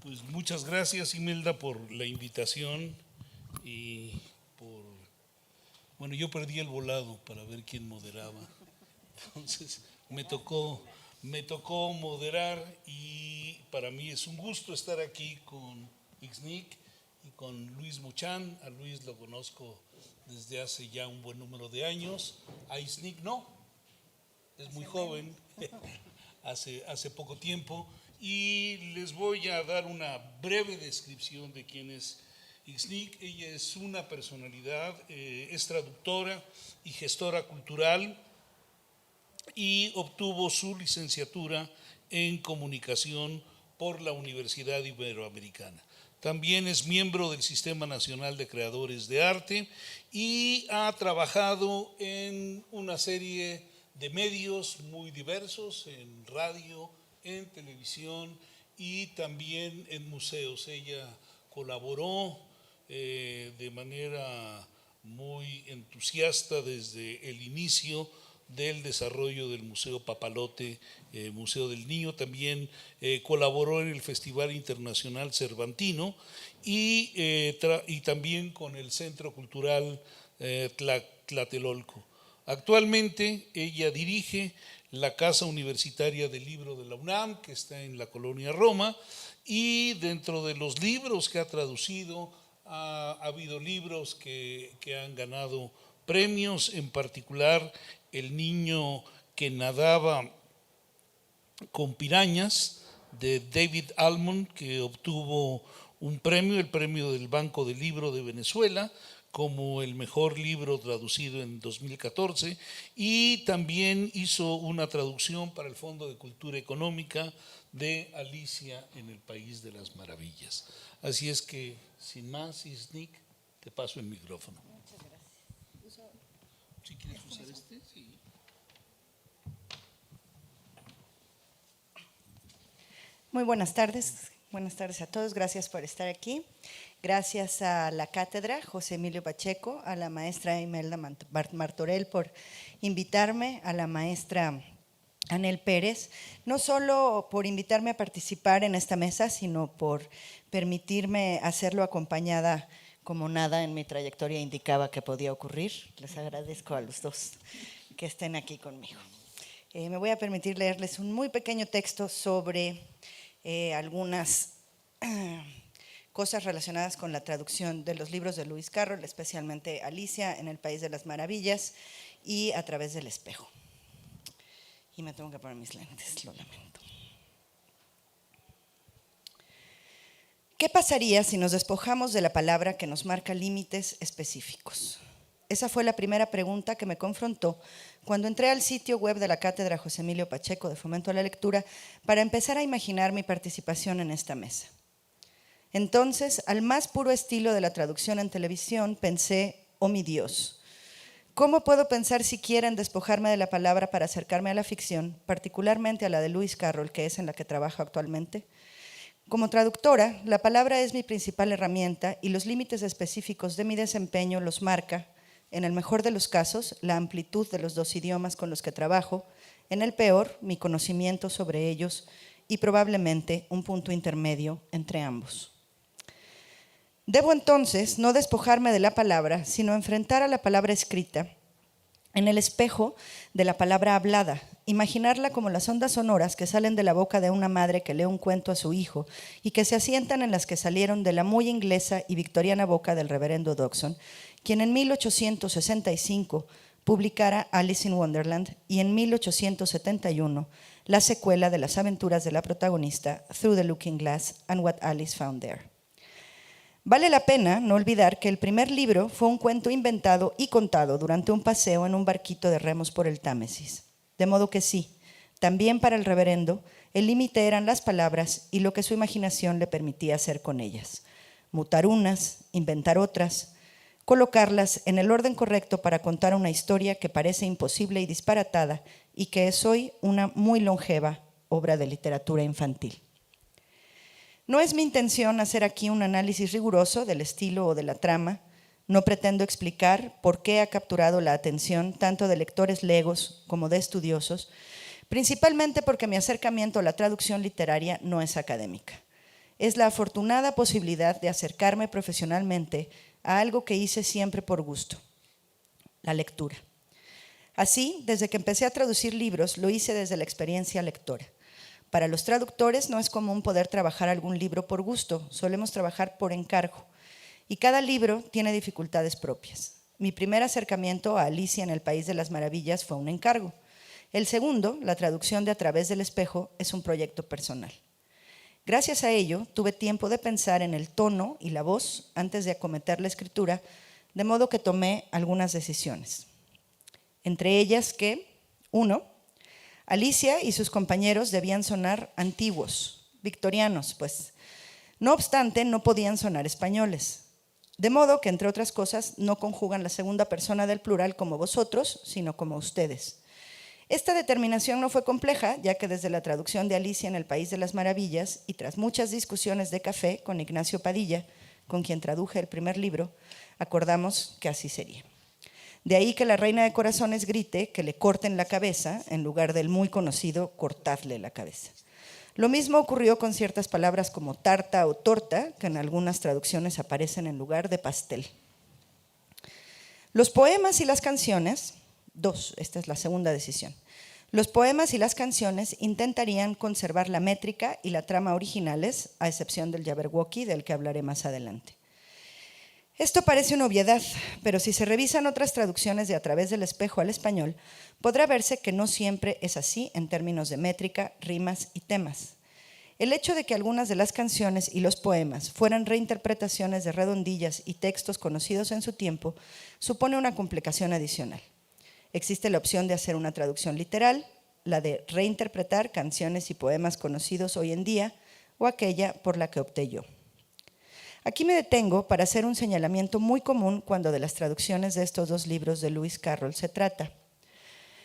Pues muchas gracias, Imelda, por la invitación y por... Bueno, yo perdí el volado para ver quién moderaba, entonces me tocó moderar y para mí es un gusto estar aquí con Ixnic y con Luis Muchán. A Luis lo conozco desde hace ya un buen número de años, a Ixnic no, es muy joven, hace poco tiempo, y les voy a dar una breve descripción de quién es Ixnic. Ella es una personalidad, es traductora y gestora cultural y obtuvo su licenciatura en comunicación por la Universidad Iberoamericana. También es miembro del Sistema Nacional de Creadores de Arte y ha trabajado en una serie de medios muy diversos, en radio, en televisión y también en museos. Ella colaboró de manera muy entusiasta desde el inicio del desarrollo del Museo Papalote, Museo del Niño. También colaboró en el Festival Internacional Cervantino y también con el Centro Cultural Tlatelolco. Actualmente ella dirige la Casa Universitaria del Libro de la UNAM, que está en la colonia Roma, y dentro de los libros que ha traducido ha habido libros que han ganado premios, en particular El niño que nadaba con pirañas, de David Almond, que obtuvo un premio, el premio del Banco del Libro de Venezuela, como el mejor libro traducido en 2014, y también hizo una traducción para el Fondo de Cultura Económica de Alicia en el País de las Maravillas. Así es que, sin más, Ixnic, te paso el micrófono. Muchas gracias. Si quieres usar este, sí. Muy buenas tardes a todos, gracias por estar aquí. Gracias a la cátedra José Emilio Pacheco, a la maestra Imelda Martorell por invitarme, a la maestra Anel Pérez, no solo por invitarme a participar en esta mesa, sino por permitirme hacerlo acompañada como nada en mi trayectoria indicaba que podía ocurrir. Les agradezco a los dos que estén aquí conmigo. Me voy a permitir leerles un muy pequeño texto sobre algunas cosas relacionadas con la traducción de los libros de Lewis Carroll, especialmente Alicia en el País de las Maravillas y A través del espejo. Y me tengo que poner mis lentes, lo lamento. ¿Qué pasaría si nos despojamos de la palabra que nos marca límites específicos? Esa fue la primera pregunta que me confrontó cuando entré al sitio web de la Cátedra José Emilio Pacheco de Fomento a la Lectura para empezar a imaginar mi participación en esta mesa. Entonces, al más puro estilo de la traducción en televisión, pensé, oh mi Dios, ¿cómo puedo pensar siquiera en despojarme de la palabra para acercarme a la ficción, particularmente a la de Lewis Carroll, que es en la que trabajo actualmente? Como traductora, la palabra es mi principal herramienta y los límites específicos de mi desempeño los marca, en el mejor de los casos, la amplitud de los dos idiomas con los que trabajo, en el peor, mi conocimiento sobre ellos y probablemente un punto intermedio entre ambos. Debo entonces no despojarme de la palabra, sino enfrentar a la palabra escrita en el espejo de la palabra hablada, imaginarla como las ondas sonoras que salen de la boca de una madre que lee un cuento a su hijo y que se asientan en las que salieron de la muy inglesa y victoriana boca del reverendo Dodgson, quien en 1865 publicara Alice in Wonderland y en 1871 la secuela de las aventuras de la protagonista Through the Looking Glass and What Alice Found There. Vale la pena no olvidar que el primer libro fue un cuento inventado y contado durante un paseo en un barquito de remos por el Támesis. De modo que sí, también para el reverendo, el límite eran las palabras y lo que su imaginación le permitía hacer con ellas. Mutar unas, inventar otras, colocarlas en el orden correcto para contar una historia que parece imposible y disparatada y que es hoy una muy longeva obra de literatura infantil. No es mi intención hacer aquí un análisis riguroso del estilo o de la trama. No pretendo explicar por qué ha capturado la atención tanto de lectores legos como de estudiosos, principalmente porque mi acercamiento a la traducción literaria no es académica. es la afortunada posibilidad de acercarme profesionalmente a algo que hice siempre por gusto, la lectura. Así, desde que empecé a traducir libros, lo hice desde la experiencia lectora. Para los traductores no es común poder trabajar algún libro por gusto, solemos trabajar por encargo. Y cada libro tiene dificultades propias. Mi primer acercamiento a Alicia en el País de las Maravillas fue un encargo. El segundo, la traducción de A través del espejo, es un proyecto personal. Gracias a ello, tuve tiempo de pensar en el tono y la voz antes de acometer la escritura, de modo que tomé algunas decisiones. Entre ellas que, 1, Alicia y sus compañeros debían sonar antiguos, victorianos, pues. No obstante, no podían sonar españoles. De modo que, entre otras cosas, no conjugan la segunda persona del plural como vosotros, sino como ustedes. Esta determinación no fue compleja, ya que desde la traducción de Alicia en el País de las Maravillas y tras muchas discusiones de café con Ignacio Padilla, con quien traduje el primer libro, acordamos que así sería. De ahí que la Reina de Corazones grite que le corten la cabeza en lugar del muy conocido cortadle la cabeza. Lo mismo ocurrió con ciertas palabras como tarta o torta, que en algunas traducciones aparecen en lugar de pastel. Los poemas y las canciones, 2, esta es la segunda decisión. Los poemas y las canciones intentarían conservar la métrica y la trama originales, a excepción del Jabberwocky, del que hablaré más adelante. Esto parece una obviedad, pero si se revisan otras traducciones de A través del espejo al español, podrá verse que no siempre es así en términos de métrica, rimas y temas. El hecho de que algunas de las canciones y los poemas fueran reinterpretaciones de redondillas y textos conocidos en su tiempo supone una complicación adicional. Existe la opción de hacer una traducción literal, la de reinterpretar canciones y poemas conocidos hoy en día, o aquella por la que opté yo. Aquí me detengo para hacer un señalamiento muy común cuando de las traducciones de estos dos libros de Lewis Carroll se trata.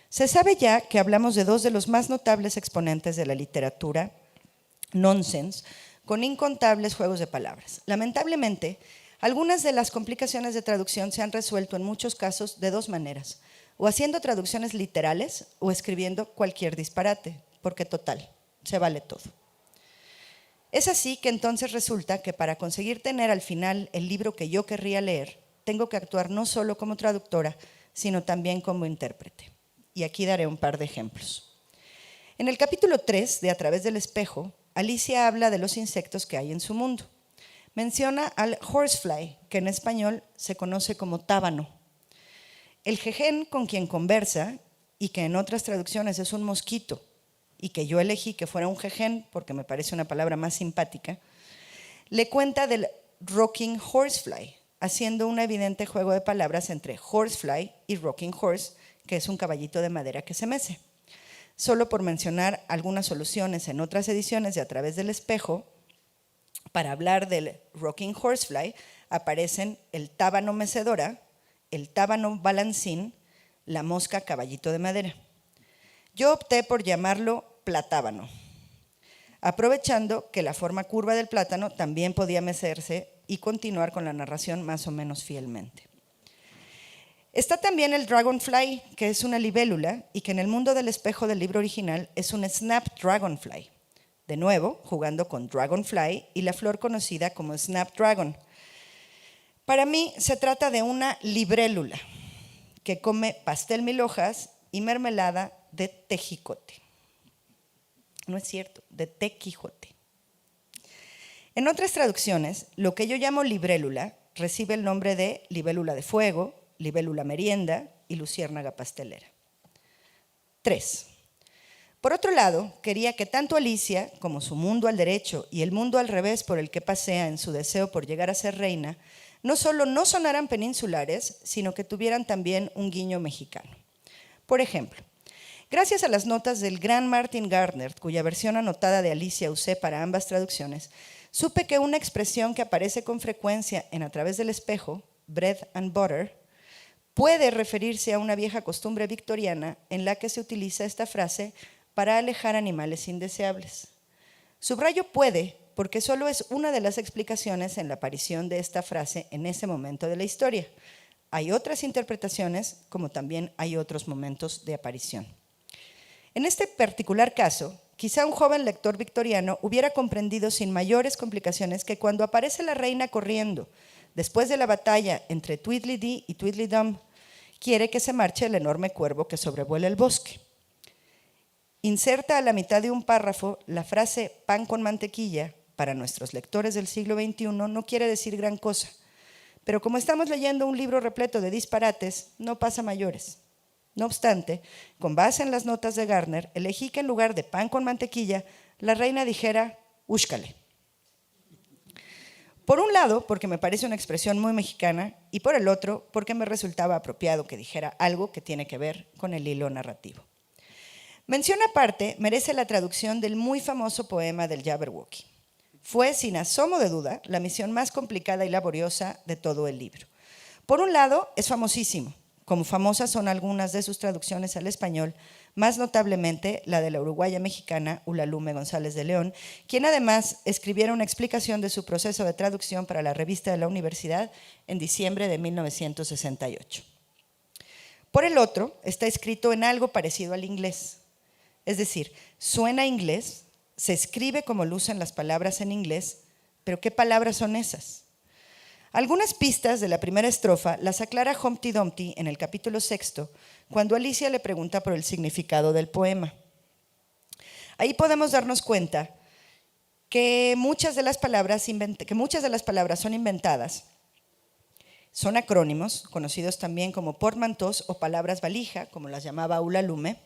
Se sabe ya que hablamos de dos de los más notables exponentes de la literatura nonsense, con incontables juegos de palabras. Lamentablemente, algunas de las complicaciones de traducción se han resuelto en muchos casos de dos maneras, o haciendo traducciones literales o escribiendo cualquier disparate, porque total, se vale todo. Es así que entonces resulta que para conseguir tener al final el libro que yo querría leer, tengo que actuar no solo como traductora, sino también como intérprete. Y aquí daré un par de ejemplos. En el capítulo 3 de A través del espejo, Alicia habla de los insectos que hay en su mundo. Menciona al horsefly, que en español se conoce como tábano. El jején con quien conversa, y que en otras traducciones es un mosquito, y que yo elegí que fuera un jején porque me parece una palabra más simpática, le cuenta del rocking horsefly, haciendo un evidente juego de palabras entre horsefly y rocking horse, que es un caballito de madera que se mece. Solo por mencionar algunas soluciones en otras ediciones de A través del espejo, para hablar del rocking horsefly aparecen el tábano mecedora, el tábano balancín, la mosca caballito de madera. Yo opté por llamarlo platábano, aprovechando que la forma curva del plátano también podía mecerse y continuar con la narración más o menos fielmente. Está también el dragonfly, que es una libélula y que en el mundo del espejo del libro original es un snapdragonfly. De nuevo, jugando con dragonfly y la flor conocida como snapdragon. Para mí se trata de una librélula que come pastel 1000 hojas y mermelada de tejicote. No es cierto, de té Quijote. En otras traducciones, lo que yo llamo librélula recibe el nombre de libélula de fuego, libélula merienda y luciérnaga pastelera. 3. Por otro lado, quería que tanto Alicia como su mundo al derecho y el mundo al revés por el que pasea en su deseo por llegar a ser reina, no solo no sonaran peninsulares, sino que tuvieran también un guiño mexicano. Por ejemplo, gracias a las notas del gran Martin Gardner, cuya versión anotada de Alicia usé para ambas traducciones, supe que una expresión que aparece con frecuencia en A través del espejo, bread and butter, puede referirse a una vieja costumbre victoriana en la que se utiliza esta frase para alejar animales indeseables. Subrayo puede porque solo es una de las explicaciones en la aparición de esta frase en ese momento de la historia. Hay otras interpretaciones, como también hay otros momentos de aparición. En este particular caso, quizá un joven lector victoriano hubiera comprendido sin mayores complicaciones que cuando aparece la reina corriendo, después de la batalla entre Tweedledee y Tweedledum, quiere que se marche el enorme cuervo que sobrevuela el bosque. Inserta a la mitad de un párrafo la frase pan con mantequilla, para nuestros lectores del siglo XXI no quiere decir gran cosa, pero como estamos leyendo un libro repleto de disparates, no pasa mayores. No obstante, con base en las notas de Gardner, elegí que en lugar de pan con mantequilla, la reina dijera úxcale. Por un lado, porque me parece una expresión muy mexicana, y por el otro, porque me resultaba apropiado que dijera algo que tiene que ver con el hilo narrativo. Mención aparte merece la traducción del muy famoso poema del Jabberwocky. Fue, sin asomo de duda, la misión más complicada y laboriosa de todo el libro. Por un lado, es famosísimo, como famosas son algunas de sus traducciones al español, más notablemente la de la uruguaya mexicana Ulalume González de León, quien además escribiera una explicación de su proceso de traducción para la revista de la universidad en diciembre de 1968. Por el otro, está escrito en algo parecido al inglés, es decir, suena inglés, se escribe como lucen las palabras en inglés, pero ¿qué palabras son esas? Algunas pistas de la primera estrofa las aclara Humpty Dumpty en el capítulo 6, cuando Alicia le pregunta por el significado del poema. Ahí podemos darnos cuenta que muchas de las palabras son inventadas, son acrónimos, conocidos también como portmanteaus o palabras valija, como las llamaba Ulalume.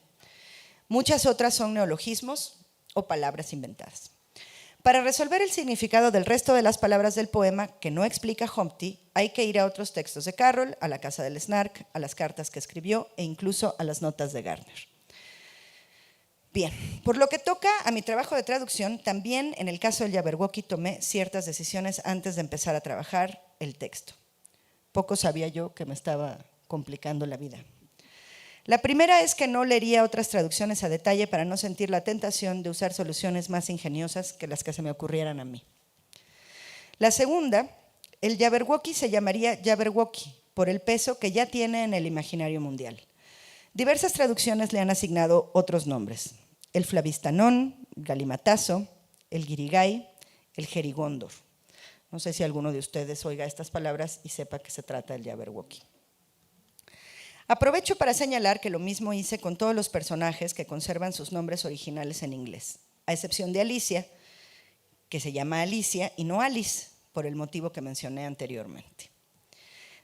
Muchas otras son neologismos o palabras inventadas. Para resolver el significado del resto de las palabras del poema que no explica Humpty, hay que ir a otros textos de Carroll, a la casa del Snark, a las cartas que escribió e incluso a las notas de Gardner. Bien, por lo que toca a mi trabajo de traducción, también en el caso del Jabberwocky tomé ciertas decisiones antes de empezar a trabajar el texto. Poco sabía yo que me estaba complicando la vida. La primera es que no leería otras traducciones a detalle para no sentir la tentación de usar soluciones más ingeniosas que las que se me ocurrieran a mí. La segunda, el Jabberwocky se llamaría Jabberwocky por el peso que ya tiene en el imaginario mundial. Diversas traducciones le han asignado otros nombres: el Flavistanón, Galimatazo, el Guirigay, el Jerigóndor. No sé si alguno de ustedes oiga estas palabras y sepa que se trata del Jabberwocky. Aprovecho para señalar que lo mismo hice con todos los personajes que conservan sus nombres originales en inglés, a excepción de Alicia, que se llama Alicia y no Alice, por el motivo que mencioné anteriormente.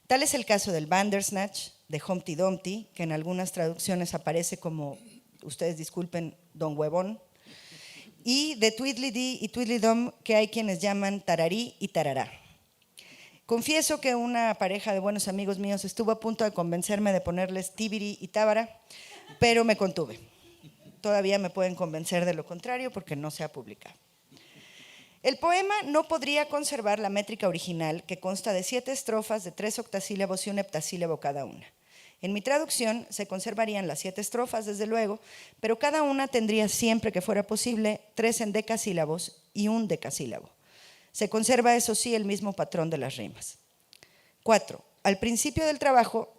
Tal es el caso del Bandersnatch, de Humpty Dumpty, que en algunas traducciones aparece como, ustedes disculpen, Don Huevón, y de Tweedledee y Tweedledum, que hay quienes llaman Tararí y Tarará. Confieso que una pareja de buenos amigos míos estuvo a punto de convencerme de ponerles Tibiri y Tábara, pero me contuve. Todavía me pueden convencer de lo contrario porque no se ha publicado. El poema no podría conservar la métrica original, que consta de 7 estrofas de 3 octasílabos y un heptasílabo cada una. En mi traducción se conservarían las 7 estrofas, desde luego, pero cada una tendría, siempre que fuera posible, 3 endecasílabos y un decasílabo. Se conserva, eso sí, el mismo patrón de las rimas. 4. El principio del trabajo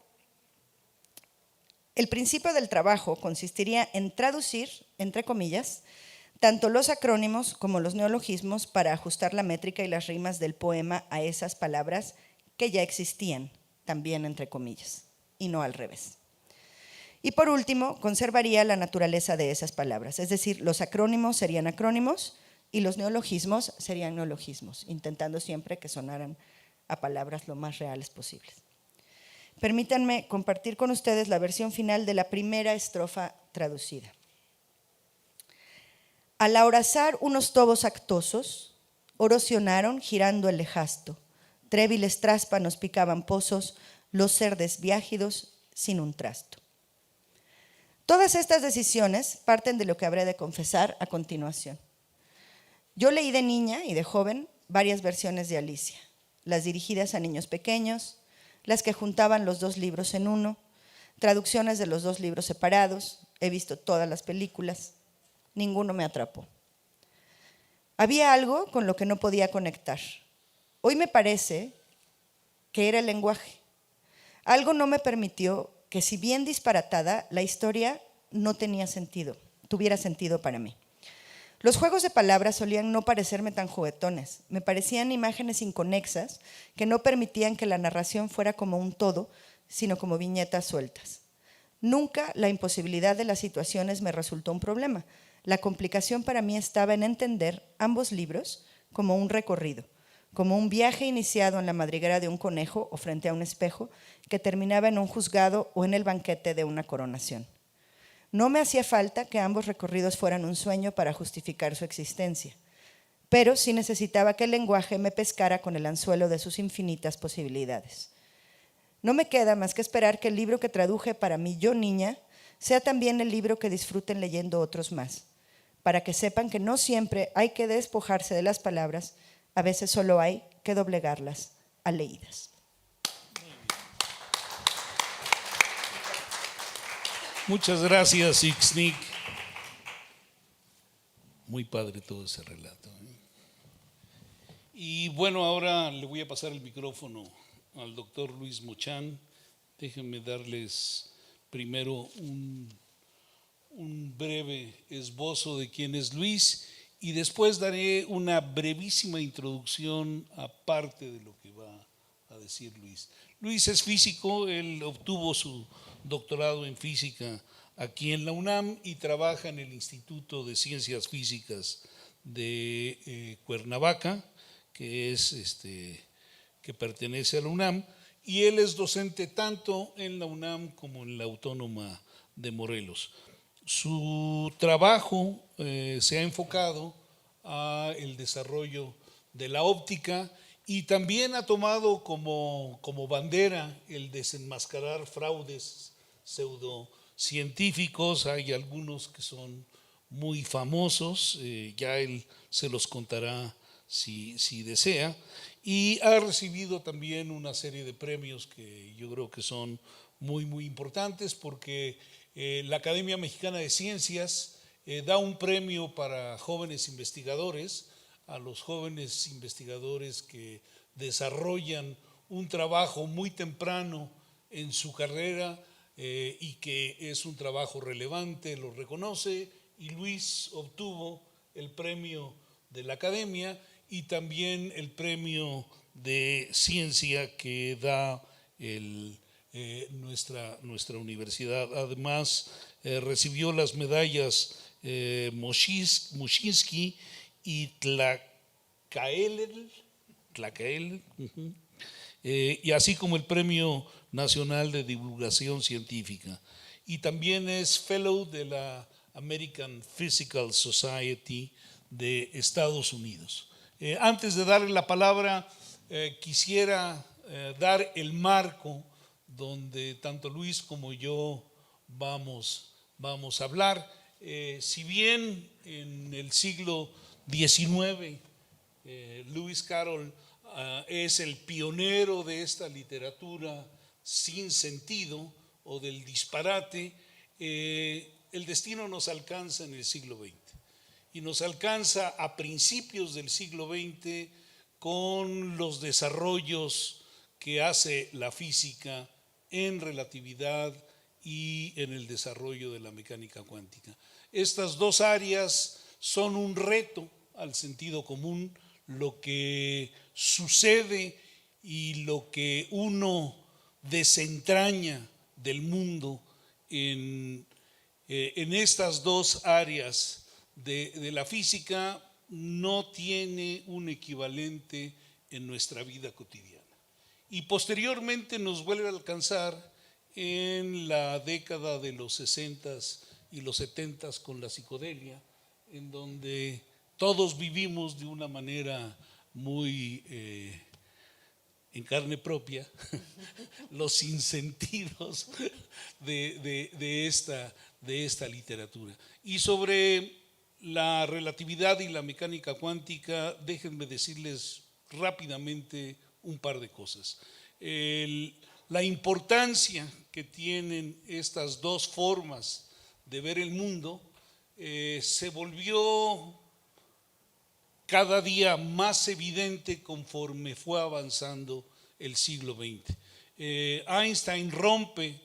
consistiría en traducir, entre comillas, tanto los acrónimos como los neologismos para ajustar la métrica y las rimas del poema a esas palabras que ya existían, también entre comillas, y no al revés. Y por último, conservaría la naturaleza de esas palabras, es decir, los acrónimos serían acrónimos y los neologismos serían neologismos, intentando siempre que sonaran a palabras lo más reales posibles. Permítanme compartir con ustedes la versión final de la primera estrofa traducida. Al ahorazar unos tobos actosos, orocionaron girando el lejasto, trébiles tráspanos picaban pozos, los cerdes viágidos sin un trasto. Todas estas decisiones parten de lo que habré de confesar a continuación. Yo leí de niña y de joven varias versiones de Alicia, las dirigidas a niños pequeños, las que juntaban los 2 libros en uno, traducciones de los 2 libros separados, he visto todas las películas, ninguno me atrapó. Había algo con lo que no podía conectar. Hoy me parece que era el lenguaje. Algo no me permitió que, si bien disparatada, la historia no tenía sentido, tuviera sentido para mí. Los juegos de palabras solían no parecerme tan juguetones, me parecían imágenes inconexas que no permitían que la narración fuera como un todo, sino como viñetas sueltas. Nunca la imposibilidad de las situaciones me resultó un problema. La complicación para mí estaba en entender ambos libros como un recorrido, como un viaje iniciado en la madriguera de un conejo o frente a un espejo que terminaba en un juzgado o en el banquete de una coronación. No me hacía falta que ambos recorridos fueran un sueño para justificar su existencia, pero sí necesitaba que el lenguaje me pescara con el anzuelo de sus infinitas posibilidades. No me queda más que esperar que el libro que traduje para mi yo niña sea también el libro que disfruten leyendo otros más, para que sepan que no siempre hay que despojarse de las palabras, a veces solo hay que doblegarlas a leídas. Muchas gracias, Ixnic. Muy padre todo ese relato. Y bueno, ahora le voy a pasar el micrófono al doctor Luis Mochán. Déjenme darles primero un breve esbozo de quién es Luis y después daré una brevísima introducción aparte de lo que va a decir Luis. Luis es físico, él obtuvo su doctorado en física aquí en la UNAM y trabaja en el Instituto de Ciencias Físicas de Cuernavaca, que pertenece a la UNAM, y él es docente tanto en la UNAM como en la Autónoma de Morelos. Su trabajo se ha enfocado a el desarrollo de la óptica y también ha tomado como bandera el desenmascarar fraudes pseudocientíficos. Hay algunos que son muy famosos, ya él se los contará si desea, y ha recibido también una serie de premios que yo creo que son muy, muy importantes porque la Academia Mexicana de Ciencias da un premio para jóvenes investigadores, a los jóvenes investigadores que desarrollan un trabajo muy temprano en su carrera y que es un trabajo relevante, lo reconoce, y Luis obtuvo el premio de la Academia y también el premio de ciencia que da nuestra universidad. Además, recibió las medallas Moshinsky y Tlacaelel, y así como el Premio Nacional de Divulgación Científica. Y también es Fellow de la American Physical Society de Estados Unidos. Antes de darle la palabra, quisiera dar el marco donde tanto Luis como yo vamos a hablar. Si bien en el siglo XIX Lewis Carroll es el pionero de esta literatura sin sentido o del disparate, el destino nos alcanza en el siglo XX y nos alcanza a principios del siglo XX con los desarrollos que hace la física en relatividad y en el desarrollo de la mecánica cuántica. Estas dos áreas son un reto al sentido común. Lo que sucede y lo que uno desentraña del mundo en estas dos áreas de la física no tiene un equivalente en nuestra vida cotidiana. Y posteriormente nos vuelve a alcanzar en la década de los 60s y los 70s con la psicodelia, en donde todos vivimos de una manera muy en carne propia los sinsentidos de esta literatura. Y sobre la relatividad y la mecánica cuántica, déjenme decirles rápidamente un par de cosas. La importancia que tienen estas dos formas de ver el mundo se volvió cada día más evidente conforme fue avanzando el siglo XX. Einstein rompe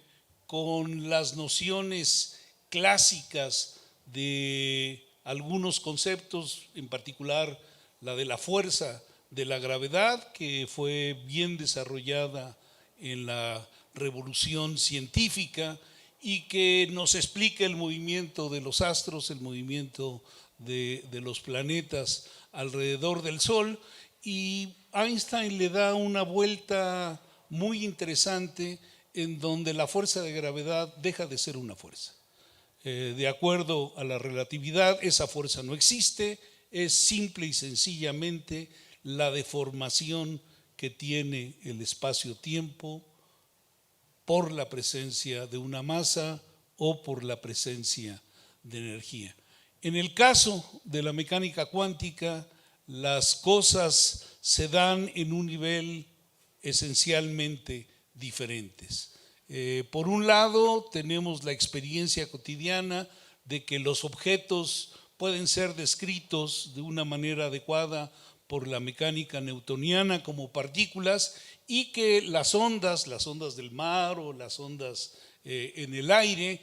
con las nociones clásicas de algunos conceptos, en particular la de la fuerza de la gravedad, que fue bien desarrollada en la revolución científica y que nos explica el movimiento de los astros, el movimiento de los planetas alrededor del Sol, y Einstein le da una vuelta muy interesante en donde la fuerza de gravedad deja de ser una fuerza. De acuerdo a la relatividad, esa fuerza no existe, es simple y sencillamente la deformación que tiene el espacio-tiempo por la presencia de una masa o por la presencia de energía. En el caso de la mecánica cuántica, las cosas se dan en un nivel esencialmente diferentes. Por un lado, tenemos la experiencia cotidiana de que los objetos pueden ser descritos de una manera adecuada por la mecánica newtoniana como partículas, y que las ondas del mar o las ondas en el aire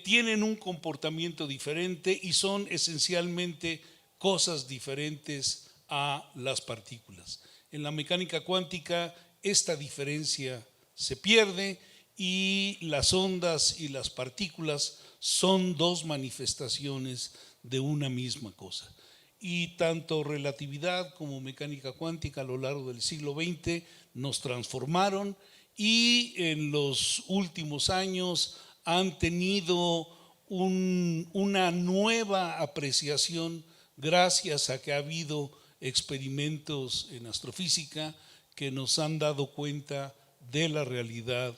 tienen un comportamiento diferente y son esencialmente cosas diferentes a las partículas. En la mecánica cuántica esta diferencia se pierde y las ondas y las partículas son dos manifestaciones de una misma cosa. Y tanto relatividad como mecánica cuántica a lo largo del siglo XX nos transformaron, y en los últimos años han tenido una nueva apreciación gracias a que ha habido experimentos en astrofísica que nos han dado cuenta de la realidad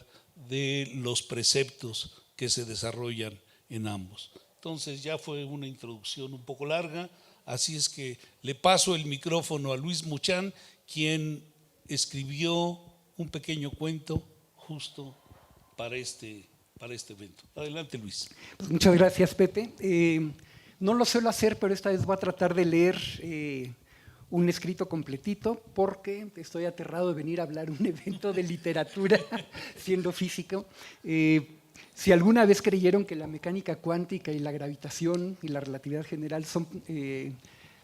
de los preceptos que se desarrollan en ambos. Entonces ya fue una introducción un poco larga, así es que le paso el micrófono a Luis Muchán, quien escribió un pequeño cuento justo para este evento. Adelante, Luis. Pues muchas gracias, Pepe. No lo suelo hacer, pero esta vez voy a tratar de leer un escrito completito, porque estoy aterrado de venir a hablar a un evento de literatura siendo físico. Si alguna vez creyeron que la mecánica cuántica y la gravitación y la relatividad general son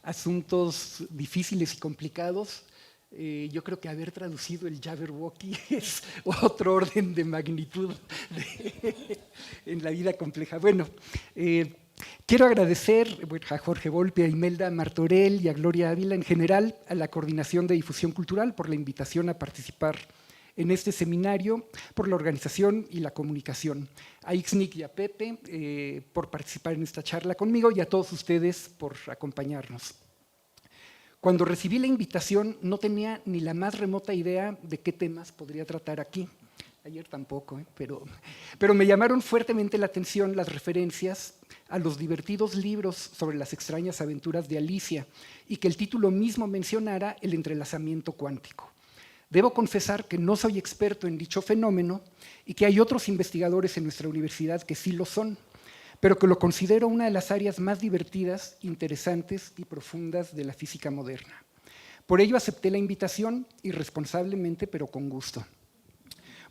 asuntos difíciles y complicados, yo creo que haber traducido el Jabberwocky es otro orden de magnitud en la vida compleja. Bueno, quiero agradecer a Jorge Volpi, a Imelda Martorell y a Gloria Ávila, en general a la Coordinación de Difusión Cultural, por la invitación a participar en este seminario, por la organización y la comunicación, a Ixnik y a Pepe por participar en esta charla conmigo, y a todos ustedes por acompañarnos. Cuando recibí la invitación no tenía ni la más remota idea de qué temas podría tratar aquí. Ayer tampoco, pero me llamaron fuertemente la atención las referencias a los divertidos libros sobre las extrañas aventuras de Alicia, y que el título mismo mencionara el entrelazamiento cuántico. Debo confesar que no soy experto en dicho fenómeno y que hay otros investigadores en nuestra universidad que sí lo son, pero que lo considero una de las áreas más divertidas, interesantes y profundas de la física moderna. Por ello acepté la invitación, irresponsablemente pero con gusto.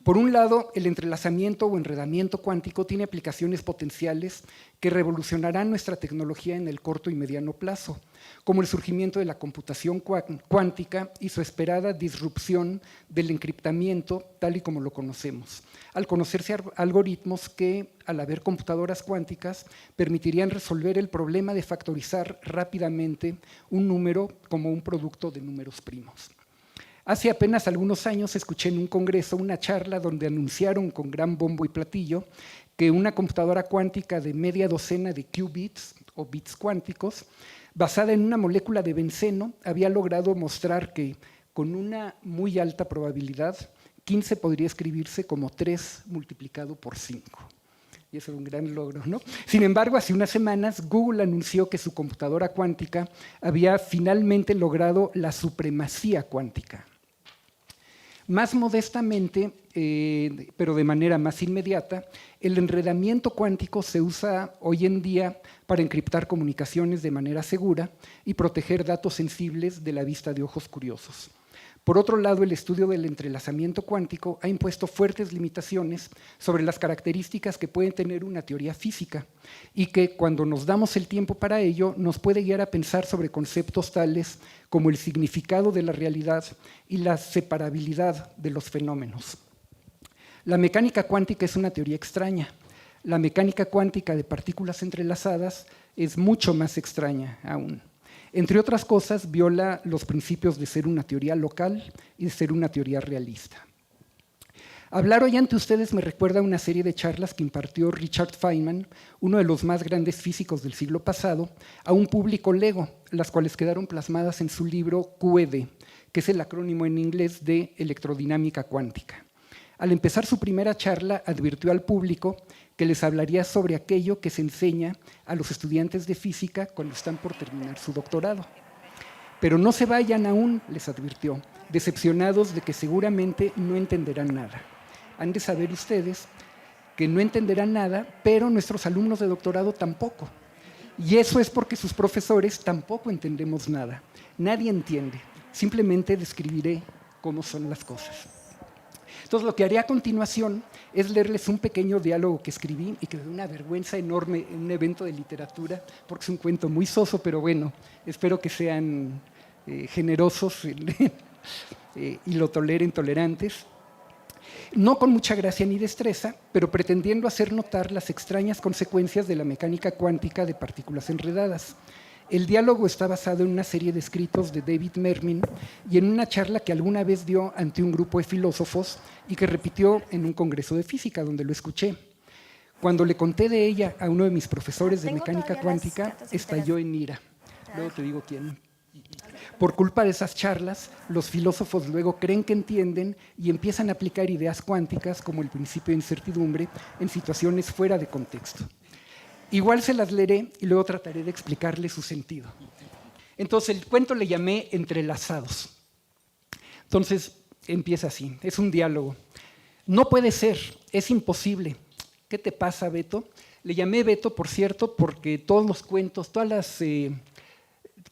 Por un lado, el entrelazamiento o enredamiento cuántico tiene aplicaciones potenciales que revolucionarán nuestra tecnología en el corto y mediano plazo, como el surgimiento de la computación cuántica y su esperada disrupción del encriptamiento tal y como lo conocemos, al conocerse algoritmos que, al haber computadoras cuánticas, permitirían resolver el problema de factorizar rápidamente un número como un producto de números primos. Hace apenas algunos años escuché en un congreso una charla donde anunciaron con gran bombo y platillo que una computadora cuántica de media docena de qubits o bits cuánticos, basada en una molécula de benceno, había logrado mostrar que con una muy alta probabilidad 15 podría escribirse como 3 multiplicado por 5. Y eso era un gran logro, ¿no? Sin embargo, hace unas semanas Google anunció que su computadora cuántica había finalmente logrado la supremacía cuántica. Más modestamente, pero de manera más inmediata, el enredamiento cuántico se usa hoy en día para encriptar comunicaciones de manera segura y proteger datos sensibles de la vista de ojos curiosos. Por otro lado, el estudio del entrelazamiento cuántico ha impuesto fuertes limitaciones sobre las características que puede tener una teoría física y que, cuando nos damos el tiempo para ello, nos puede guiar a pensar sobre conceptos tales como el significado de la realidad y la separabilidad de los fenómenos. La mecánica cuántica es una teoría extraña. La mecánica cuántica de partículas entrelazadas es mucho más extraña aún. Entre otras cosas, viola los principios de ser una teoría local y de ser una teoría realista. Hablar hoy ante ustedes me recuerda a una serie de charlas que impartió Richard Feynman, uno de los más grandes físicos del siglo pasado, a un público lego, las cuales quedaron plasmadas en su libro QED, que es el acrónimo en inglés de electrodinámica cuántica. Al empezar su primera charla, advirtió al público que les hablaría sobre aquello que se enseña a los estudiantes de física cuando están por terminar su doctorado. Pero no se vayan aún, les advirtió, decepcionados de que seguramente no entenderán nada. Han de saber ustedes que no entenderán nada, pero nuestros alumnos de doctorado tampoco. Y eso es porque sus profesores tampoco entendemos nada. Nadie entiende. Simplemente describiré cómo son las cosas. Entonces, lo que haré a continuación es leerles un pequeño diálogo que escribí y que me da una vergüenza enorme en un evento de literatura, porque es un cuento muy soso, pero bueno, espero que sean generosos y lo toleren, tolerantes. No con mucha gracia ni destreza, pero pretendiendo hacer notar las extrañas consecuencias de la mecánica cuántica de partículas enredadas. El diálogo está basado en una serie de escritos de David Mermin y en una charla que alguna vez dio ante un grupo de filósofos y que repitió en un congreso de física, donde lo escuché. Cuando le conté de ella a uno de mis profesores de mecánica cuántica, estalló en ira. Luego te digo quién. Por culpa de esas charlas, los filósofos luego creen que entienden y empiezan a aplicar ideas cuánticas como el principio de incertidumbre en situaciones fuera de contexto. Igual se las leeré y luego trataré de explicarle su sentido. Entonces, el cuento le llamé Entrelazados. Entonces, empieza así, es un diálogo. No puede ser, es imposible. ¿Qué te pasa, Beto? Le llamé Beto, por cierto, porque todos los cuentos,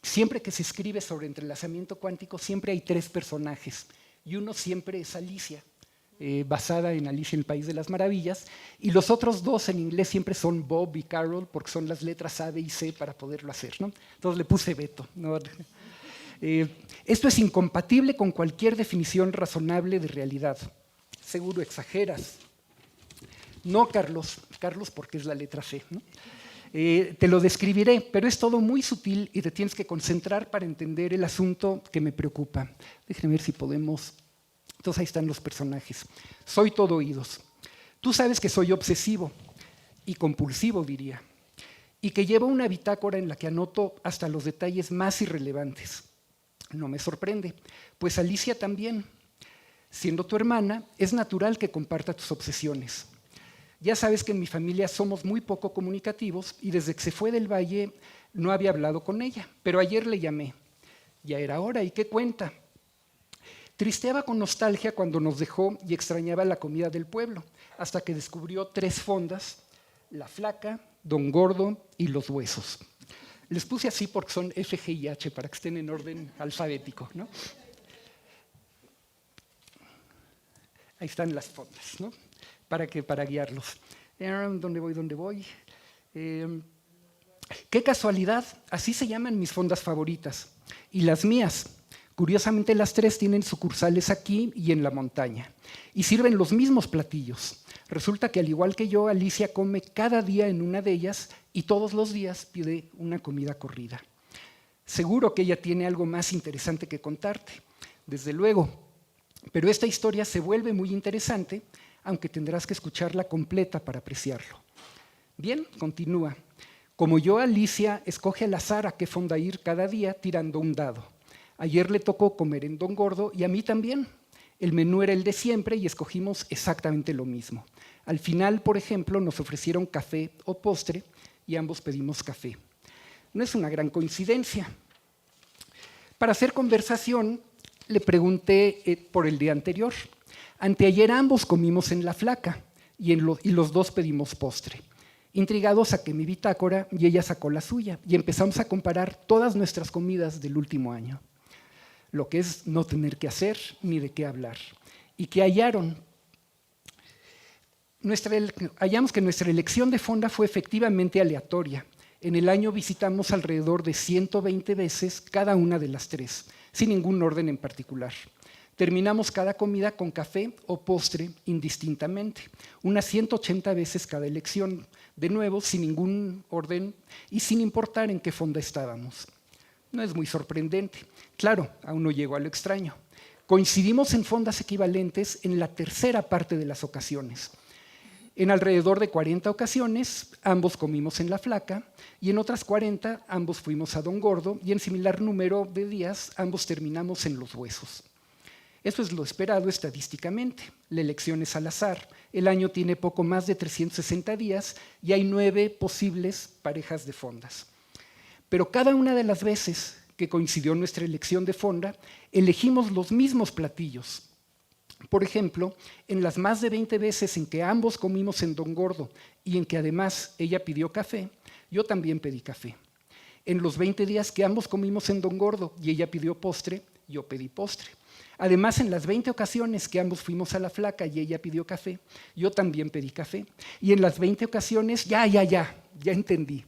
siempre que se escribe sobre entrelazamiento cuántico, siempre hay 3 personajes. Y uno siempre es Alicia, basada en Alicia en el País de las Maravillas, y los otros 2 en inglés siempre son Bob y Carol, porque son las letras A, B y C para poderlo hacer, ¿no? Entonces le puse Beto, ¿no? Esto es incompatible con cualquier definición razonable de realidad. Seguro exageras. No, Carlos porque es la letra C, ¿no? Te lo describiré, pero es todo muy sutil y te tienes que concentrar para entender el asunto que me preocupa. Déjenme ver si podemos. Entonces ahí están los personajes. Soy todo oídos. Tú sabes que soy obsesivo y compulsivo, diría, y que llevo una bitácora en la que anoto hasta los detalles más irrelevantes. No me sorprende, pues Alicia también. Siendo tu hermana, es natural que comparta tus obsesiones. Ya sabes que en mi familia somos muy poco comunicativos y desde que se fue del valle no había hablado con ella, pero ayer le llamé. Ya era hora, ¿y qué cuenta? Tristeaba con nostalgia cuando nos dejó y extrañaba la comida del pueblo, hasta que descubrió 3 fondas, la flaca, Don Gordo y los huesos. Les puse así porque son F, G y H, para que estén en orden alfabético, ¿no? Ahí están las fondas, ¿no? Para guiarlos. ¿Dónde voy? Qué casualidad, así se llaman mis fondas favoritas. Y las mías. Curiosamente, las 3 tienen sucursales aquí y en la montaña. Y sirven los mismos platillos. Resulta que, al igual que yo, Alicia come cada día en una de ellas y todos los días pide una comida corrida. Seguro que ella tiene algo más interesante que contarte. Desde luego. Pero esta historia se vuelve muy interesante, aunque tendrás que escucharla completa para apreciarlo. Bien, continúa. Como yo, Alicia escoge al azar a qué fonda ir cada día tirando un dado. Ayer le tocó comer en Don Gordo y a mí también. El menú era el de siempre y escogimos exactamente lo mismo. Al final, por ejemplo, nos ofrecieron café o postre y ambos pedimos café. No es una gran coincidencia. Para hacer conversación, le pregunté por el día anterior. Anteayer ambos comimos en La Flaca y los 2 pedimos postre. Intrigado saqué mi bitácora y ella sacó la suya y empezamos a comparar todas nuestras comidas del último año. lo que es no tener que hacer ni de qué hablar. ¿Y qué hallaron? Hallamos que nuestra elección de fonda fue efectivamente aleatoria. En el año visitamos alrededor de 120 veces cada una de las tres, sin ningún orden en particular. Terminamos cada comida con café o postre indistintamente, unas 180 veces cada elección, de nuevo sin ningún orden y sin importar en qué fonda estábamos. No es muy sorprendente. Claro, aún no llego a lo extraño. Coincidimos en fondas equivalentes en la tercera parte de las ocasiones. En alrededor de 40 ocasiones, ambos comimos en La Flaca, y en otras 40, ambos fuimos a Don Gordo, y en similar número de días, ambos terminamos en Los Huesos. Eso es lo esperado estadísticamente. La elección es al azar. El año tiene poco más de 360 días y hay 9 posibles parejas de fondas. Pero cada una de las veces que coincidió nuestra elección de fonda, elegimos los mismos platillos. Por ejemplo, en las más de 20 veces en que ambos comimos en Don Gordo y en que además ella pidió café, yo también pedí café. En los 20 días que ambos comimos en Don Gordo y ella pidió postre, yo pedí postre. Además, en las 20 ocasiones que ambos fuimos a La Flaca y ella pidió café, yo también pedí café. Y en las 20 ocasiones, ya entendí.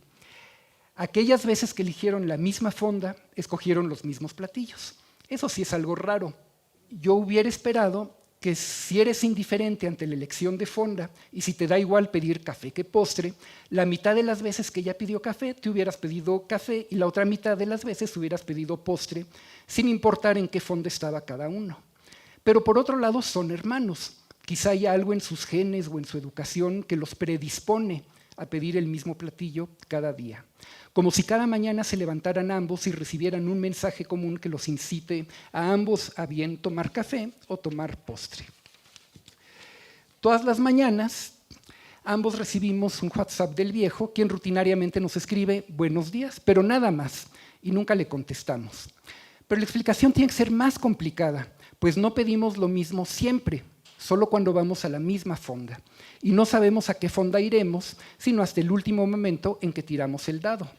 Aquellas veces que eligieron la misma fonda, escogieron los mismos platillos. Eso sí es algo raro. Yo hubiera esperado que si eres indiferente ante la elección de fonda y si te da igual pedir café que postre, la mitad de las veces que ella pidió café, te hubieras pedido café y la otra mitad de las veces hubieras pedido postre, sin importar en qué fonda estaba cada uno. Pero por otro lado son hermanos. Quizá haya algo en sus genes o en su educación que los predispone a pedir el mismo platillo cada día. Como si cada mañana se levantaran ambos y recibieran un mensaje común que los incite a ambos a bien tomar café o tomar postre. Todas las mañanas, ambos recibimos un WhatsApp del viejo, quien rutinariamente nos escribe buenos días, pero nada más, y nunca le contestamos. Pero la explicación tiene que ser más complicada, pues no pedimos lo mismo siempre, solo cuando vamos a la misma fonda. Y no sabemos a qué fonda iremos, sino hasta el último momento en que tiramos el dado.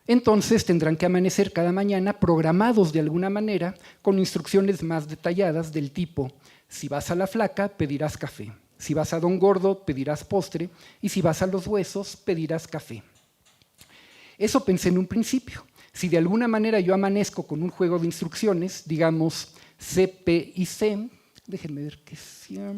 Entonces tendrán que amanecer cada mañana programados de alguna manera con instrucciones más detalladas del tipo: si vas a La Flaca, pedirás café; si vas a Don Gordo, pedirás postre; y si vas a Los Huesos, pedirás café. Eso pensé en un principio. Si de alguna manera yo amanezco con un juego de instrucciones, digamos C, P y C, déjenme ver qué sea.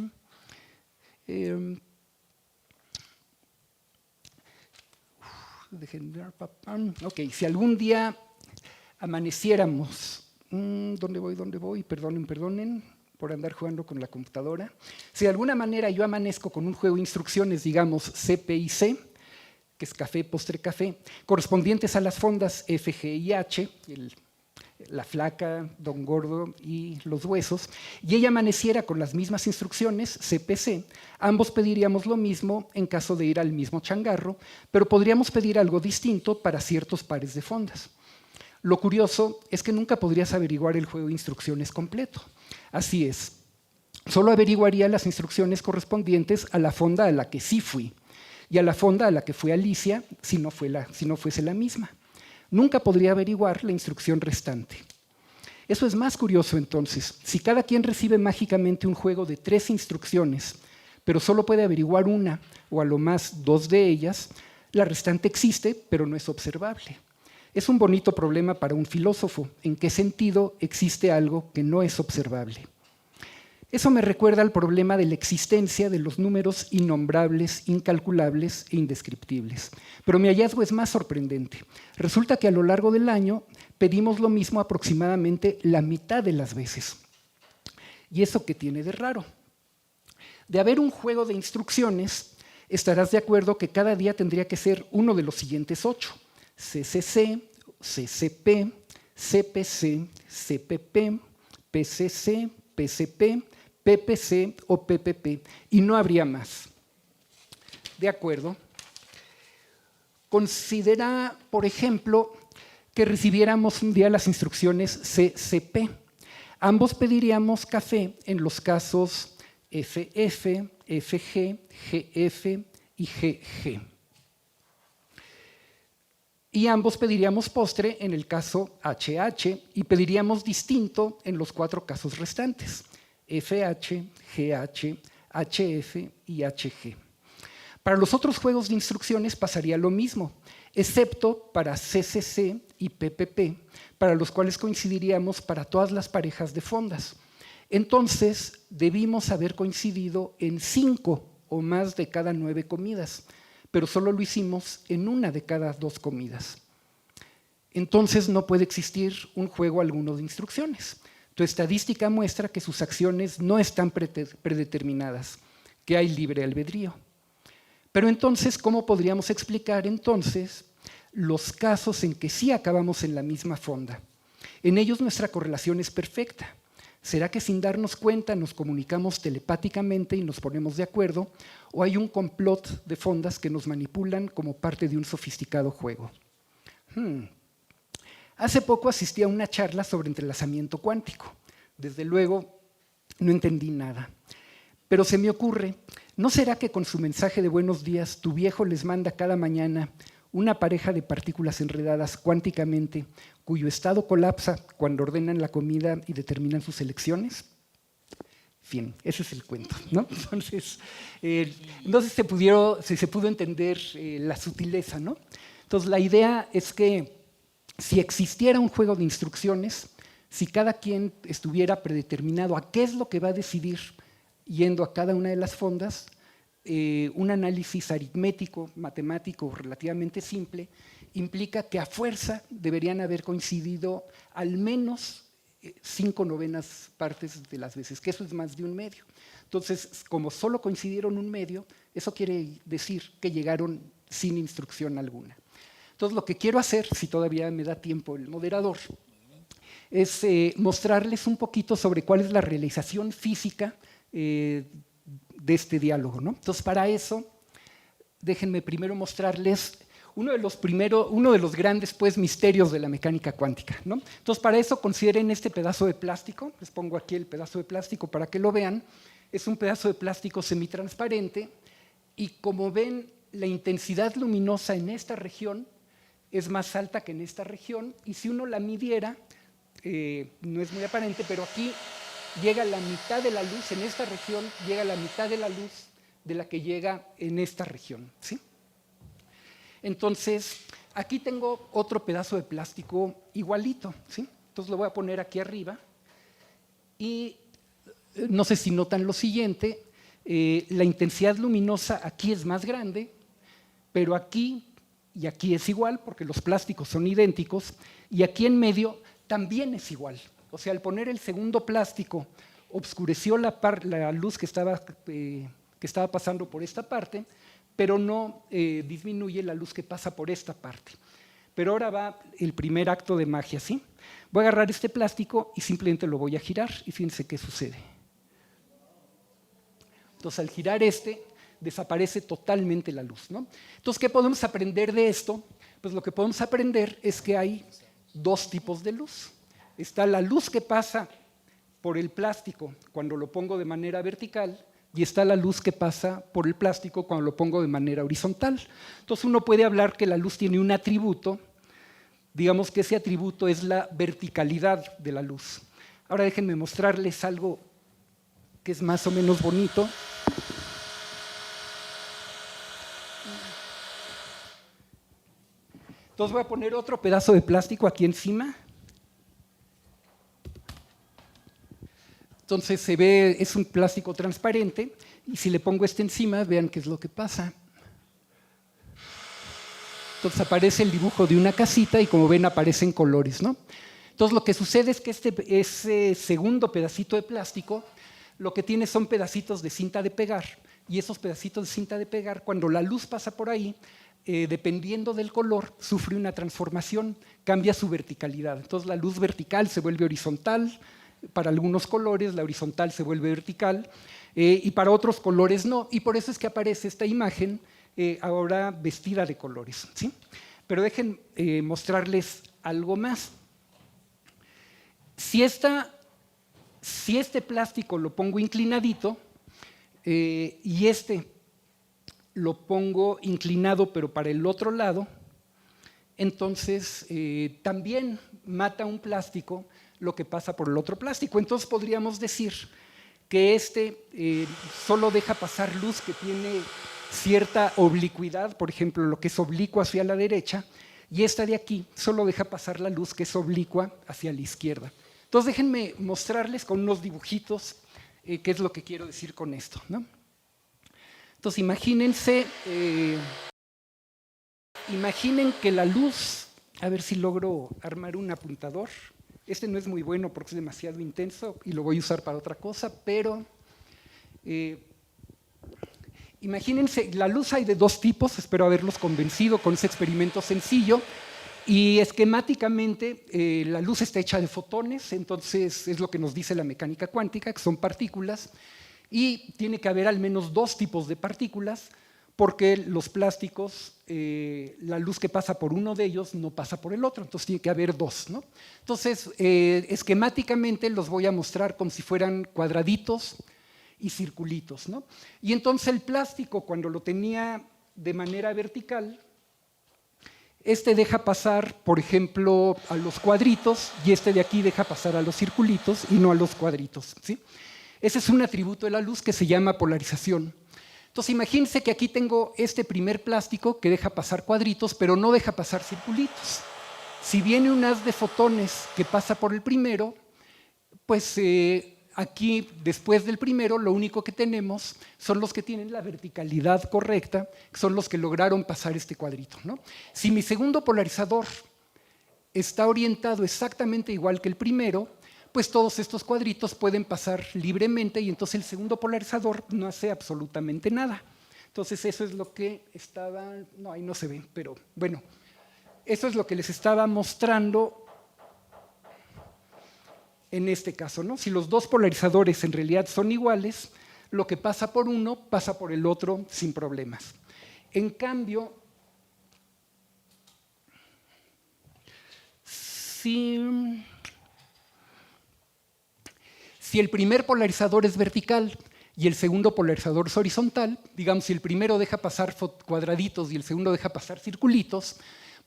Ok, si algún día amaneciéramos, ¿dónde voy? Perdonen por andar jugando con la computadora. Si de alguna manera yo amanezco con un juego de instrucciones, digamos C, P y C, que es café, postre, café, correspondientes a las fondas F, G y H, La Flaca, Don Gordo y Los Huesos, y ella amaneciera con las mismas instrucciones, CPC, ambos pediríamos lo mismo en caso de ir al mismo changarro, pero podríamos pedir algo distinto para ciertos pares de fondas. Lo curioso es que nunca podrías averiguar el juego de instrucciones completo. Así es, solo averiguaría las instrucciones correspondientes a la fonda a la que sí fui, y a la fonda a la que fue Alicia si no fuese la misma. Nunca podría averiguar la instrucción restante. Eso es más curioso entonces. Si cada quien recibe mágicamente un juego de 3 instrucciones, pero solo puede averiguar una o a lo más 2 de ellas, la restante existe, pero no es observable. Es un bonito problema para un filósofo. ¿En qué sentido existe algo que no es observable? Eso me recuerda al problema de la existencia de los números innombrables, incalculables e indescriptibles. Pero mi hallazgo es más sorprendente. Resulta que a lo largo del año pedimos lo mismo aproximadamente la mitad de las veces. ¿Y eso qué tiene de raro? De haber un juego de instrucciones, estarás de acuerdo que cada día tendría que ser uno de los siguientes 8. CCC, CCP, CPC, CPP, PCC, PCP, PPC o PPP, y no habría más. ¿De acuerdo? Considera, por ejemplo, que recibiéramos un día las instrucciones CCP. Ambos pediríamos café en los casos FF, FG, GF y GG. y ambos pediríamos postre en el caso HH y pediríamos distinto en los 4 casos restantes, FH, GH, HF y HG. Para los otros juegos de instrucciones pasaría lo mismo, excepto para CCC y PPP, para los cuales coincidiríamos para todas las parejas de fondas. Entonces, debimos haber coincidido en 5 o más de cada 9 comidas, pero solo lo hicimos en 1 de cada 2 comidas. Entonces, no puede existir un juego alguno de instrucciones. Tu estadística muestra que sus acciones no están predeterminadas, que hay libre albedrío. Pero entonces, ¿cómo podríamos explicar entonces los casos en que sí acabamos en la misma fonda? En ellos nuestra correlación es perfecta. ¿Será que sin darnos cuenta nos comunicamos telepáticamente y nos ponemos de acuerdo? ¿O hay un complot de fondas que nos manipulan como parte de un sofisticado juego? Hace poco asistí a una charla sobre entrelazamiento cuántico. Desde luego, no entendí nada. Pero se me ocurre, ¿no será que con su mensaje de buenos días tu viejo les manda cada mañana una pareja de partículas enredadas cuánticamente cuyo estado colapsa cuando ordenan la comida y determinan sus elecciones? Fin, ese es el cuento, ¿no? Entonces se pudo entender la sutileza, ¿no? Entonces, la idea es que si existiera un juego de instrucciones, si cada quien estuviera predeterminado a qué es lo que va a decidir yendo a cada una de las fondas, un análisis aritmético, matemático relativamente simple, implica que a fuerza deberían haber coincidido al menos 5/9 partes de las veces, que eso es más de un medio. Entonces, como solo coincidieron un medio, eso quiere decir que llegaron sin instrucción alguna. Entonces, lo que quiero hacer, si todavía me da tiempo el moderador, es mostrarles un poquito sobre cuál es la realización física de este diálogo, ¿no? Entonces, para eso, déjenme primero mostrarles uno de los grandes misterios de la mecánica cuántica, ¿no? Entonces, para eso consideren este pedazo de plástico. Les pongo aquí el pedazo de plástico para que lo vean. Es un pedazo de plástico semitransparente y, como ven, la intensidad luminosa en esta región es más alta que en esta región, y si uno la midiera, no es muy aparente, pero aquí llega la mitad de la luz, en esta región llega la mitad de la luz de la que llega en esta región, ¿sí? Entonces, aquí tengo otro pedazo de plástico igualito, ¿sí? Entonces lo voy a poner aquí arriba y no sé si notan lo siguiente, la intensidad luminosa aquí es más grande, pero aquí y aquí es igual porque los plásticos son idénticos, y aquí en medio también es igual. O sea, al poner el segundo plástico, obscureció la luz que estaba pasando por esta parte, pero no disminuye la luz que pasa por esta parte. Pero ahora va el primer acto de magia, ¿sí? Voy a agarrar este plástico y simplemente lo voy a girar, y fíjense qué sucede. Entonces, al girar desaparece totalmente la luz, ¿no? Entonces, ¿qué podemos aprender de esto? Pues lo que podemos aprender es que hay 2 tipos de luz. Está la luz que pasa por el plástico cuando lo pongo de manera vertical, y está la luz que pasa por el plástico cuando lo pongo de manera horizontal. Entonces, uno puede hablar que la luz tiene un atributo, digamos que ese atributo es la verticalidad de la luz. Ahora déjenme mostrarles algo que es más o menos bonito. Entonces voy a poner otro pedazo de plástico aquí encima. Entonces se ve, es un plástico transparente, y si le pongo este encima, vean qué es lo que pasa. Entonces aparece el dibujo de una casita y, como ven, aparecen colores, ¿no? Entonces lo que sucede es que ese segundo pedacito de plástico lo que tiene son pedacitos de cinta de pegar, y esos pedacitos de cinta de pegar, cuando la luz pasa por ahí, dependiendo del color, sufre una transformación, cambia su verticalidad. Entonces la luz vertical se vuelve horizontal, para algunos colores la horizontal se vuelve vertical, y para otros colores no, y por eso es que aparece esta imagen ahora vestida de colores, ¿sí? Pero dejen mostrarles algo más. Si este plástico lo pongo inclinadito y lo pongo inclinado pero para el otro lado, entonces también mata un plástico lo que pasa por el otro plástico. Entonces podríamos decir que solo deja pasar luz que tiene cierta oblicuidad, por ejemplo, lo que es oblicuo hacia la derecha, y esta de aquí solo deja pasar la luz que es oblicua hacia la izquierda. Entonces déjenme mostrarles con unos dibujitos qué es lo que quiero decir con esto, ¿no? Entonces imaginen que la luz, a ver si logro armar un apuntador. Este no es muy bueno porque es demasiado intenso y lo voy a usar para otra cosa, pero imagínense, la luz hay de dos tipos, espero haberlos convencido con ese experimento sencillo, y esquemáticamente la luz está hecha de fotones, entonces es lo que nos dice la mecánica cuántica, que son partículas, y tiene que haber al menos dos tipos de partículas, porque los plásticos, la luz que pasa por uno de ellos no pasa por el otro, entonces tiene que haber dos, ¿no? Entonces, esquemáticamente los voy a mostrar como si fueran cuadraditos y circulitos, ¿no? Y entonces el plástico, cuando lo tenía de manera vertical, deja pasar, por ejemplo, a los cuadritos, y de aquí deja pasar a los circulitos y no a los cuadritos, ¿sí? Ese es un atributo de la luz que se llama polarización. Entonces imagínense que aquí tengo este primer plástico que deja pasar cuadritos, pero no deja pasar circulitos. Si viene un haz de fotones que pasa por el primero, pues aquí, después del primero, lo único que tenemos son los que tienen la verticalidad correcta, que son los que lograron pasar este cuadrito, ¿no? Si mi segundo polarizador está orientado exactamente igual que el primero, pues todos estos cuadritos pueden pasar libremente y entonces el segundo polarizador no hace absolutamente nada. Entonces eso es lo que estaba, no, ahí no se ve, pero bueno, eso es lo que les estaba mostrando en este caso, ¿no? Si los dos polarizadores en realidad son iguales, lo que pasa por uno pasa por el otro sin problemas. En cambio, si el primer polarizador es vertical y el segundo polarizador es horizontal, digamos, si el primero deja pasar cuadraditos y el segundo deja pasar circulitos,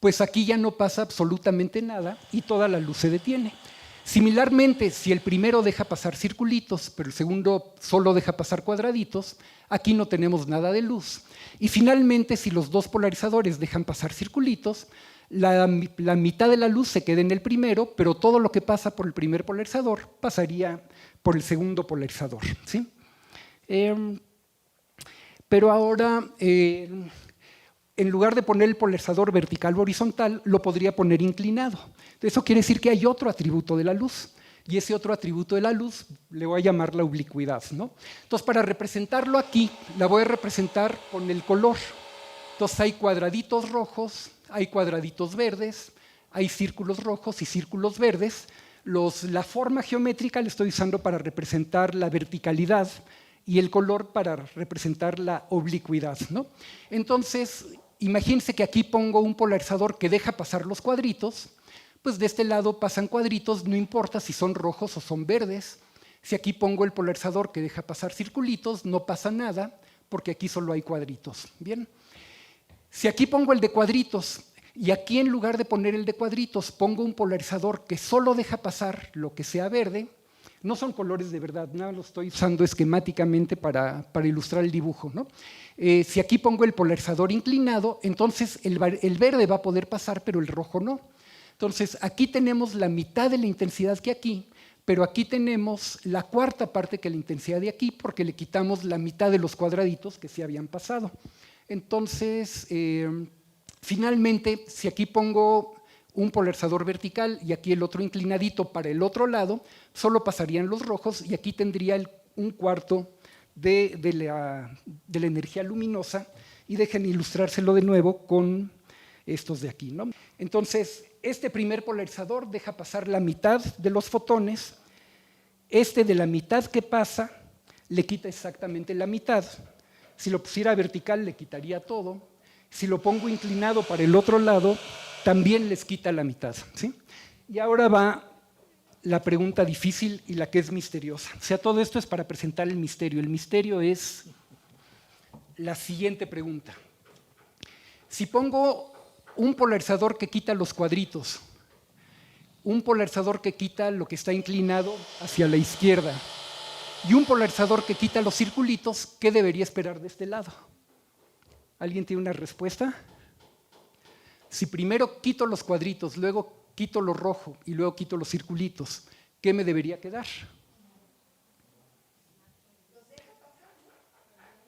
pues aquí ya no pasa absolutamente nada y toda la luz se detiene. Similarmente, si el primero deja pasar circulitos, pero el segundo solo deja pasar cuadraditos, aquí no tenemos nada de luz. Y finalmente, si los dos polarizadores dejan pasar circulitos, la mitad de la luz se queda en el primero, pero todo lo que pasa por el primer polarizador pasaría por el segundo polarizador, ¿sí? Pero ahora, en lugar de poner el polarizador vertical o horizontal, lo podría poner inclinado. Eso quiere decir que hay otro atributo de la luz, y ese otro atributo de la luz le voy a llamar la oblicuidad, ¿no? Entonces, para representarlo aquí, la voy a representar con el color. Entonces, hay cuadraditos rojos, hay cuadraditos verdes, hay círculos rojos y círculos verdes. La forma geométrica la estoy usando para representar la verticalidad y el color para representar la oblicuidad, ¿no? Entonces, imagínense que aquí pongo un polarizador que deja pasar los cuadritos, pues de este lado pasan cuadritos, no importa si son rojos o son verdes. Si aquí pongo el polarizador que deja pasar circulitos, no pasa nada, porque aquí solo hay cuadritos, ¿bien? Si aquí pongo el de cuadritos, y aquí en lugar de poner el de cuadritos, pongo un polarizador que solo deja pasar lo que sea verde, no son colores de verdad, nada, lo estoy usando esquemáticamente para ilustrar el dibujo, ¿no? Si aquí pongo el polarizador inclinado, entonces el verde va a poder pasar, pero el rojo no. Entonces, aquí tenemos la mitad de la intensidad que aquí, pero aquí tenemos la cuarta parte que la intensidad de aquí, porque le quitamos la mitad de los cuadraditos que se habían pasado. Entonces, finalmente, si aquí pongo un polarizador vertical y aquí el otro inclinadito para el otro lado, solo pasarían los rojos y aquí tendría un cuarto de la energía luminosa, y dejen ilustrárselo de nuevo con estos de aquí, ¿no? Entonces, este primer polarizador deja pasar la mitad de los fotones, de la mitad que pasa le quita exactamente la mitad. Si lo pusiera vertical le quitaría todo, si lo pongo inclinado para el otro lado también les quita la mitad, ¿sí? Y ahora va la pregunta difícil y la que es misteriosa. O sea, todo esto es para presentar el misterio. El misterio es la siguiente pregunta. Si pongo un polarizador que quita los cuadritos, un polarizador que quita lo que está inclinado hacia la izquierda y un polarizador que quita los circulitos, ¿qué debería esperar de este lado? ¿Alguien tiene una respuesta? Si primero quito los cuadritos, luego quito lo rojo y luego quito los circulitos, ¿qué me debería quedar?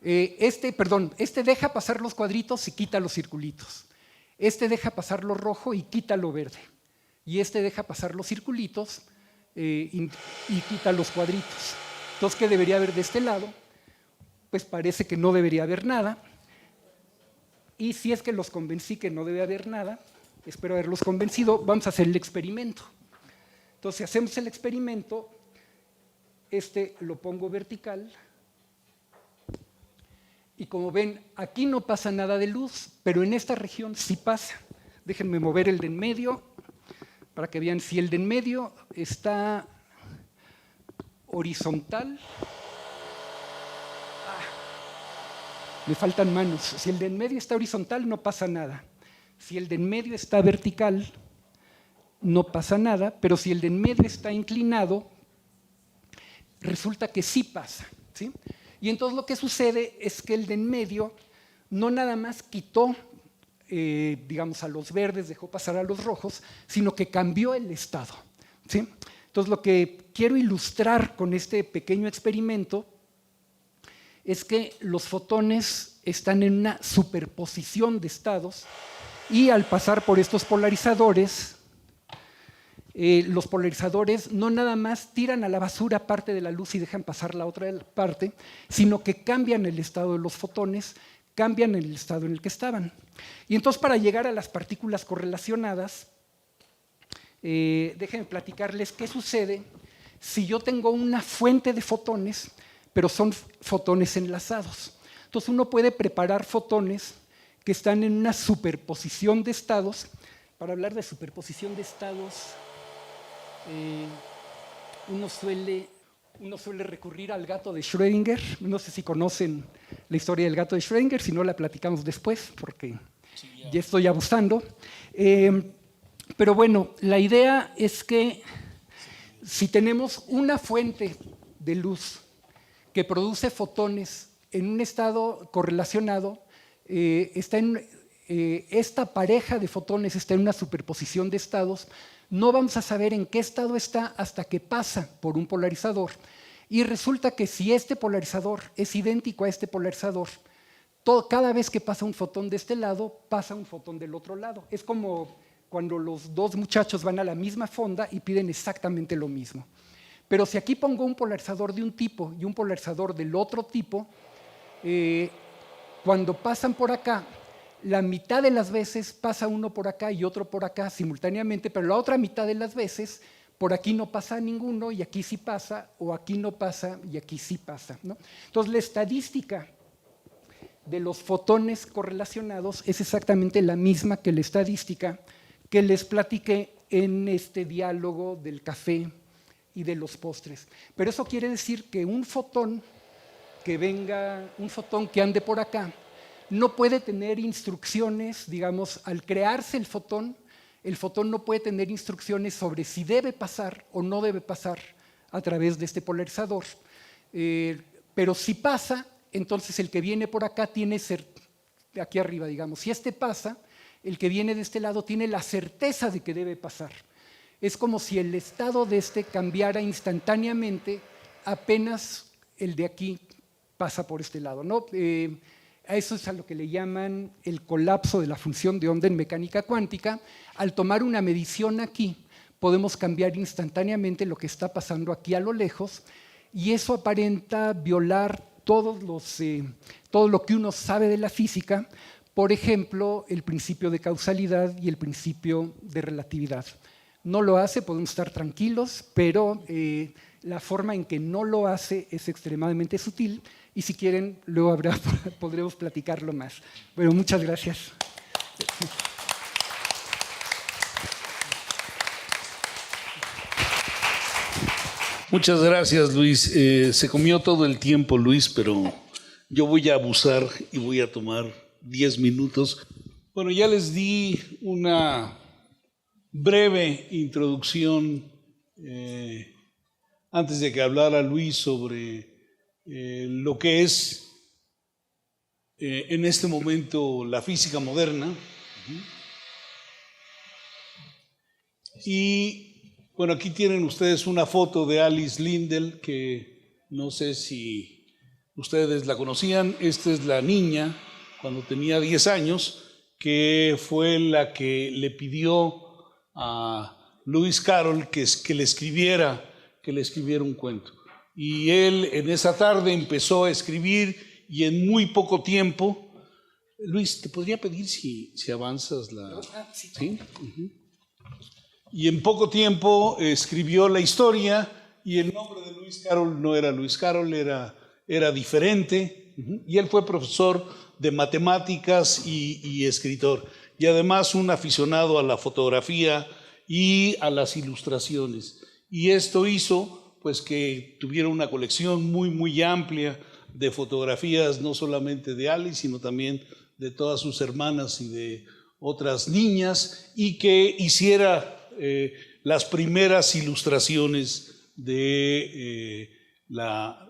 Este deja pasar los cuadritos y quita los circulitos. Este deja pasar lo rojo y quita lo verde. Y este deja pasar los circulitos y quita los cuadritos. Entonces, ¿qué debería haber de este lado? Pues parece que no debería haber nada. Y si es que los convencí que no debe haber nada, espero haberlos convencido, vamos a hacer el experimento. Entonces, si hacemos el experimento, lo pongo vertical. Y como ven, aquí no pasa nada de luz, pero en esta región sí pasa. Déjenme mover el de en medio para que vean si el de en medio está horizontal. Me faltan manos. Si el de en medio está horizontal, no pasa nada. Si el de en medio está vertical, no pasa nada, pero si el de en medio está inclinado, resulta que sí pasa, ¿sí? Y entonces lo que sucede es que el de en medio no nada más quitó, digamos, a los verdes, dejó pasar a los rojos, sino que cambió el estado, ¿sí? Entonces lo que quiero ilustrar con este pequeño experimento es que los fotones están en una superposición de estados y al pasar por estos polarizadores, los polarizadores no nada más tiran a la basura parte de la luz y dejan pasar la otra parte, sino que cambian el estado de los fotones, cambian el estado en el que estaban. Y entonces, para llegar a las partículas correlacionadas, déjenme platicarles qué sucede si yo tengo una fuente de fotones, pero son fotones enlazados. Entonces, uno puede preparar fotones que están en una superposición de estados. Para hablar de superposición de estados, uno suele recurrir al gato de Schrödinger. No sé si conocen la historia del gato de Schrödinger, si no la platicamos después, porque sí, ya estoy abusando. Pero bueno, la idea es que si tenemos una fuente de luz que produce fotones en un estado correlacionado, esta pareja de fotones está en una superposición de estados. No vamos a saber en qué estado está hasta que pasa por un polarizador. Y resulta que si este polarizador es idéntico a este polarizador, cada vez que pasa un fotón de este lado, pasa un fotón del otro lado. Es como cuando los dos muchachos van a la misma fonda y piden exactamente lo mismo. Pero si aquí pongo un polarizador de un tipo y un polarizador del otro tipo, cuando pasan por acá, la mitad de las veces pasa uno por acá y otro por acá simultáneamente, pero la otra mitad de las veces por aquí no pasa ninguno y aquí sí pasa, o aquí no pasa y aquí sí pasa, ¿no? Entonces, la estadística de los fotones correlacionados es exactamente la misma que la estadística que les platiqué en este diálogo del café y de los postres. Pero eso quiere decir que un fotón que ande por acá, no puede tener instrucciones, digamos, al crearse el fotón no puede tener instrucciones sobre si debe pasar o no debe pasar a través de este polarizador. Pero si pasa, entonces el que viene por acá tiene, aquí arriba, digamos, si este pasa, el que viene de este lado tiene la certeza de que debe pasar. Es como si el estado de este cambiara instantáneamente apenas el de aquí pasa por este lado, ¿no? A eso es a lo que le llaman el colapso de la función de onda en mecánica cuántica. Al tomar una medición aquí, podemos cambiar instantáneamente lo que está pasando aquí a lo lejos, y eso aparenta violar todo lo que uno sabe de la física, por ejemplo, el principio de causalidad y el principio de relatividad. No lo hace, podemos estar tranquilos, pero la forma en que no lo hace es extremadamente sutil, y si quieren, luego podremos platicarlo más. Bueno, muchas gracias. Muchas gracias, Luis. Se comió todo el tiempo, Luis, pero yo voy a abusar y voy a tomar 10 minutos Bueno, ya les di una breve introducción antes de que hablara Luis sobre lo que es en este momento la física moderna. Y bueno, aquí tienen ustedes una foto de Alice Lindell, que no sé si ustedes la conocían. Esta es la niña cuando tenía 10 años, que fue la que le pidió a Lewis Carroll que le escribiera un cuento. Y él en esa tarde empezó a escribir y en muy poco tiempo. Luis, ¿te podría pedir si avanzas la...? ¿Sí? Y en poco tiempo escribió la historia, y el nombre de Lewis Carroll no era Lewis Carroll, era diferente. Y él fue profesor de matemáticas y escritor, y además un aficionado a la fotografía y a las ilustraciones. Y esto hizo pues que tuviera una colección muy, muy amplia de fotografías, no solamente de Alice, sino también de todas sus hermanas y de otras niñas, y que hiciera las primeras ilustraciones de la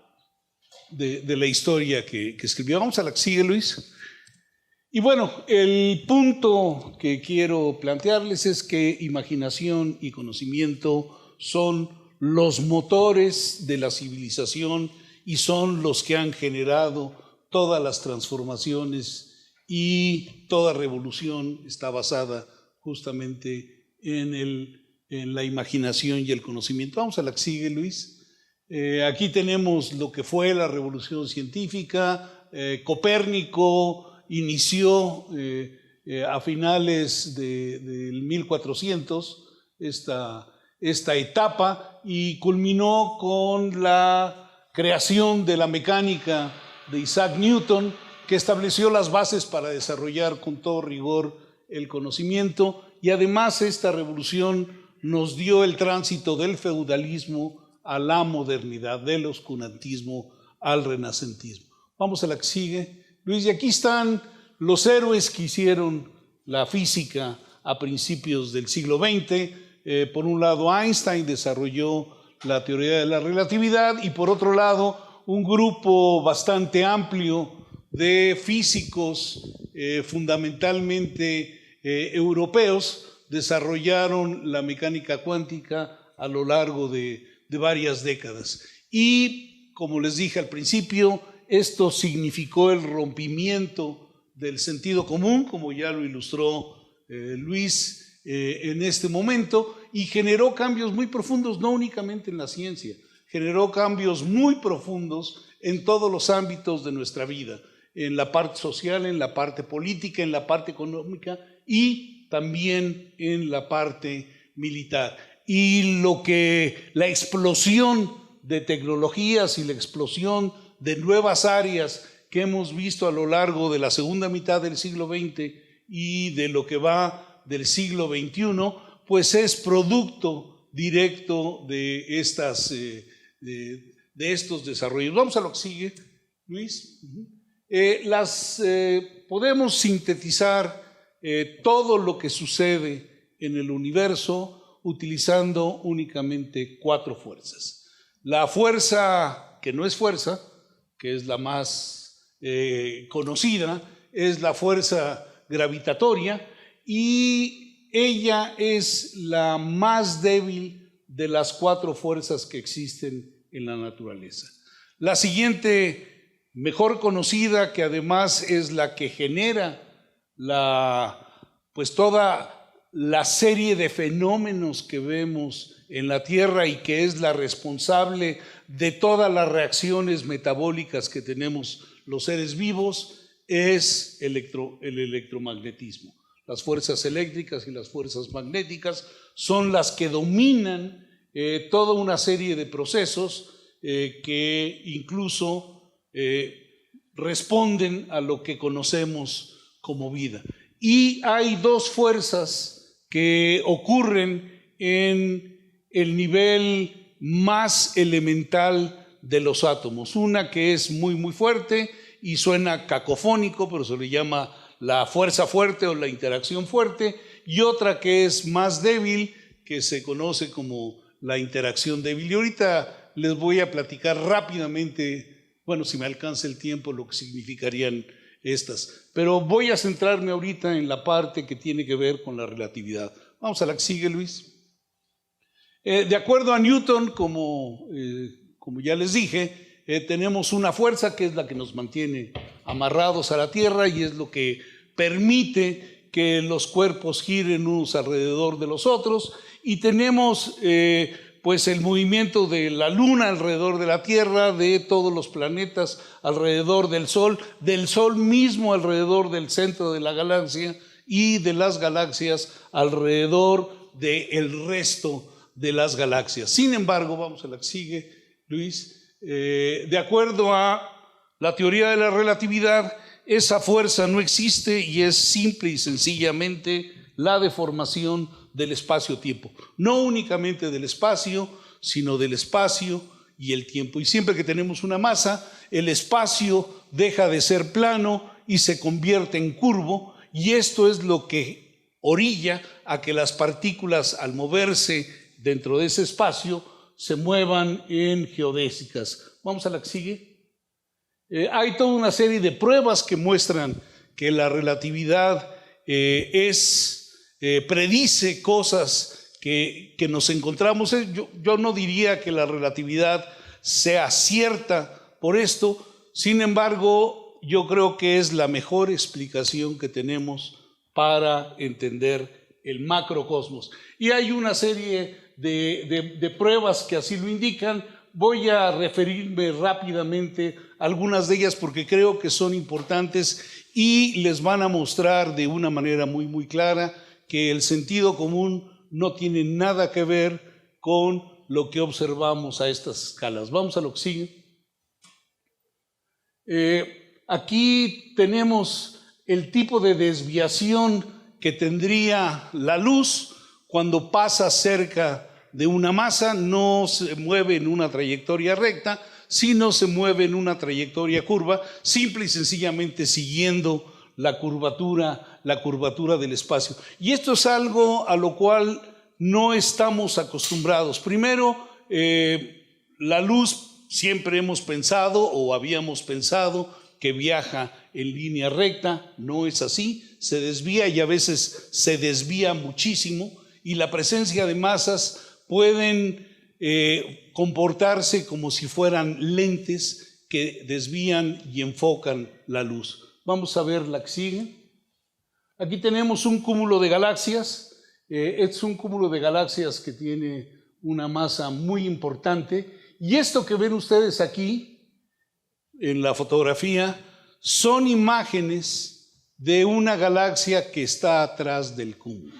historia que escribió. Vamos a la que sigue, Luis. Y bueno, el punto que quiero plantearles es que imaginación y conocimiento son los motores de la civilización y son los que han generado todas las transformaciones, y toda revolución está basada justamente en la imaginación y el conocimiento. Vamos a la que sigue, Luis. Aquí tenemos lo que fue la revolución científica. Copérnico inició a finales del 1400 esta etapa, y culminó con la creación de la mecánica de Isaac Newton, que estableció las bases para desarrollar con todo rigor el conocimiento. Y además esta revolución nos dio el tránsito del feudalismo a la modernidad, del oscurantismo al renacentismo. Vamos a la que sigue, Luis. Y aquí están los héroes que hicieron la física a principios del siglo XX. Por un lado, Einstein desarrolló la teoría de la relatividad, y por otro lado, un grupo bastante amplio de físicos, fundamentalmente europeos, desarrollaron la mecánica cuántica a lo largo de varias décadas. Y, como les dije al principio, esto significó el rompimiento del sentido común, como ya lo ilustró Luis en este momento, y generó cambios muy profundos, no únicamente en la ciencia, generó cambios muy profundos en todos los ámbitos de nuestra vida, en la parte social, en la parte política, en la parte económica y también en la parte militar. Y la explosión de tecnologías y la explosión de nuevas áreas que hemos visto a lo largo de la segunda mitad del siglo XX y de lo que va del siglo XXI, pues es producto directo de estos desarrollos. Vamos a lo que sigue, Luis. Podemos sintetizar todo lo que sucede en el universo utilizando únicamente 4 fuerzas. La fuerza que no es fuerza, que es la más conocida, es la fuerza gravitatoria, y ella es la más débil de las 4 fuerzas que existen en la naturaleza. La siguiente, mejor conocida, que además es la que genera toda la serie de fenómenos que vemos en la Tierra y que es la responsable de todas las reacciones metabólicas que tenemos los seres vivos, es el electromagnetismo. Las fuerzas eléctricas y las fuerzas magnéticas son las que dominan toda una serie de procesos que incluso responden a lo que conocemos como vida. Y hay 2 fuerzas que ocurren en el nivel más elemental de los átomos. Una que es muy, muy fuerte y suena cacofónico, pero se le llama la fuerza fuerte o la interacción fuerte, y otra que es más débil, que se conoce como la interacción débil. Y ahorita les voy a platicar rápidamente, bueno, si me alcanza el tiempo, lo que significarían estas. Pero voy a centrarme ahorita en la parte que tiene que ver con la relatividad. Vamos a la que sigue, Luis. De acuerdo a Newton, como ya les dije, tenemos una fuerza que es la que nos mantiene amarrados a la Tierra y es lo que permite que los cuerpos giren unos alrededor de los otros, y tenemos pues el movimiento de la Luna alrededor de la Tierra, de todos los planetas alrededor del Sol mismo alrededor del centro de la galaxia y de las galaxias alrededor del resto de las galaxias. Sin embargo, vamos a la que sigue, Luis, de acuerdo a la teoría de la relatividad, esa fuerza no existe y es simple y sencillamente la deformación del espacio-tiempo. No únicamente del espacio, sino del espacio y el tiempo. Y siempre que tenemos una masa, el espacio deja de ser plano y se convierte en curvo, y esto es lo que orilla a que las partículas, al moverse dentro de ese espacio, se muevan en geodésicas. Vamos a la que sigue. Hay toda una serie de pruebas que muestran que la relatividad predice cosas que nos encontramos. Yo no diría que la relatividad sea cierta por esto, sin embargo, yo creo que es la mejor explicación que tenemos para entender el macrocosmos. Y hay una serie de pruebas que así lo indican. Voy a referirme rápidamente a algunas de ellas porque creo que son importantes y les van a mostrar de una manera muy, muy clara que el sentido común no tiene nada que ver con lo que observamos a estas escalas. Vamos a lo que sigue. Aquí tenemos el tipo de desviación que tendría la luz cuando pasa cerca de una masa. No se mueve en una trayectoria recta, sino se mueve en una trayectoria curva, simple y sencillamente siguiendo la curvatura del espacio. Y esto es algo a lo cual no estamos acostumbrados. Primero, la luz siempre hemos pensado o habíamos pensado que viaja en línea recta. No es así, se desvía, y a veces se desvía muchísimo, y la presencia de masas pueden comportarse como si fueran lentes que desvían y enfocan la luz. Vamos a ver la que sigue. Aquí tenemos un cúmulo de galaxias. Es un cúmulo de galaxias que tiene una masa muy importante, y esto que ven ustedes aquí en la fotografía son imágenes de una galaxia que está atrás del cúmulo.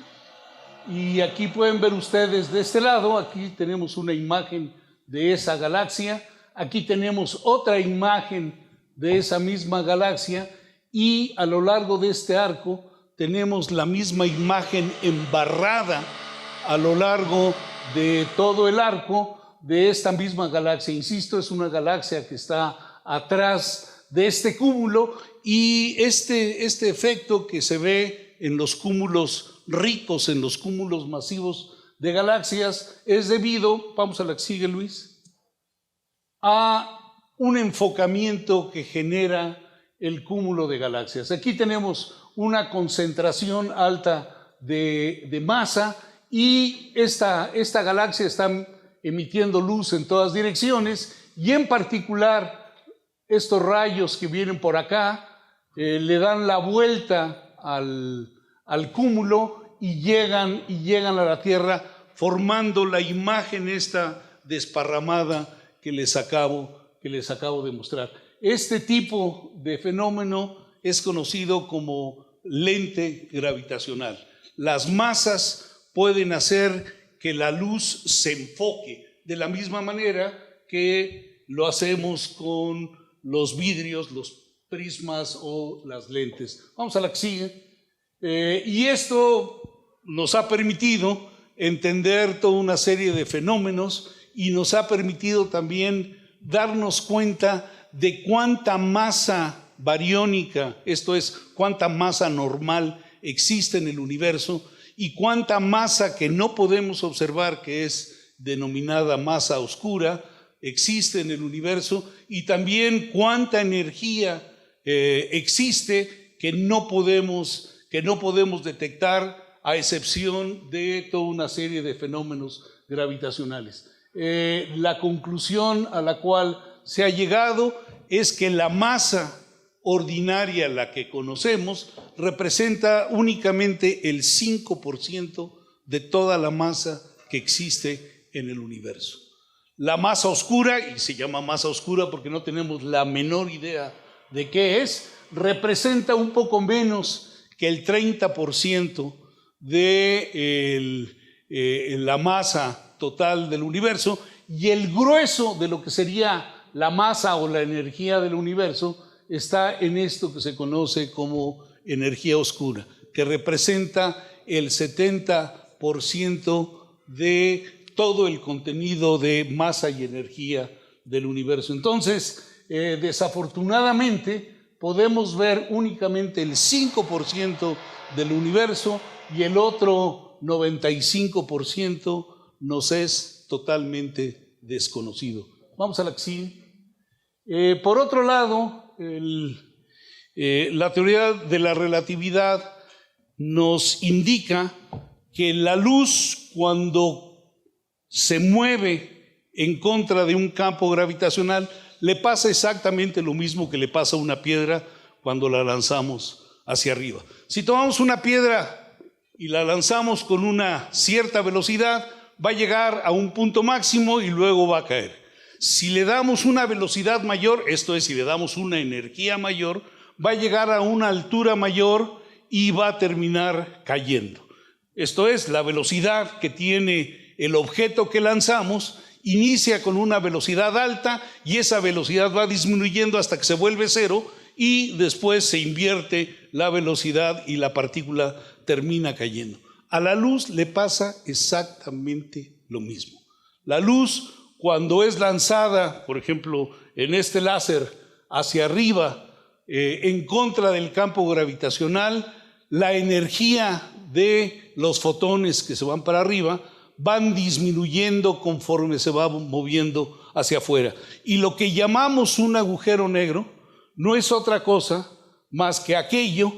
Y aquí pueden ver ustedes de este lado, aquí tenemos una imagen de esa galaxia, aquí tenemos otra imagen de esa misma galaxia, y a lo largo de este arco tenemos la misma imagen embarrada a lo largo de todo el arco de esta misma galaxia. Insisto, es una galaxia que está atrás de este cúmulo, y este efecto que se ve en los cúmulos ricos, en los cúmulos masivos de galaxias, es debido, vamos a la que sigue, Luis, a un enfocamiento que genera el cúmulo de galaxias. Aquí tenemos una concentración alta de masa, y esta galaxia está emitiendo luz en todas direcciones, y en particular estos rayos que vienen por acá le dan la vuelta al cúmulo y llegan a la Tierra, formando la imagen esta desparramada que les acabo de mostrar. Este tipo de fenómeno es conocido como lente gravitacional. Las masas pueden hacer que la luz se enfoque de la misma manera que lo hacemos con los vidrios, los prismas o las lentes. Vamos a la que sigue. Y esto nos ha permitido entender toda una serie de fenómenos, y nos ha permitido también darnos cuenta de cuánta masa bariónica, esto es, cuánta masa normal existe en el universo y cuánta masa que no podemos observar, que es denominada masa oscura, existe en el universo, y también cuánta energía existe que no podemos detectar, a excepción de toda una serie de fenómenos gravitacionales. La conclusión a la cual se ha llegado es que la masa ordinaria, la que conocemos, representa únicamente el 5% de toda la masa que existe en el universo. La masa oscura, y se llama masa oscura porque no tenemos la menor idea de qué es, representa un poco menos que el 30% de la masa total del universo, y el grueso de lo que sería la masa o la energía del universo está en esto que se conoce como energía oscura, que representa el 70% de todo el contenido de masa y energía del universo. Entonces, desafortunadamente, podemos ver únicamente el 5% del universo y el otro 95% nos es totalmente desconocido. Vamos a la que sigue. Por otro lado, la teoría de la relatividad nos indica que la luz, cuando se mueve en contra de un campo gravitacional, le pasa exactamente lo mismo que le pasa a una piedra cuando la lanzamos hacia arriba. Si tomamos una piedra y la lanzamos con una cierta velocidad, va a llegar a un punto máximo y luego va a caer. Si le damos una velocidad mayor, esto es, si le damos una energía mayor, va a llegar a una altura mayor y va a terminar cayendo. Esto es, la velocidad que tiene el objeto que lanzamos inicia con una velocidad alta y esa velocidad va disminuyendo hasta que se vuelve cero y después se invierte la velocidad y la partícula termina cayendo. A la luz le pasa exactamente lo mismo. La luz, cuando es lanzada, por ejemplo, en este láser hacia arriba, en contra del campo gravitacional, la energía de los fotones que se van para arriba van disminuyendo conforme se va moviendo hacia afuera. Y lo que llamamos un agujero negro no es otra cosa más que aquello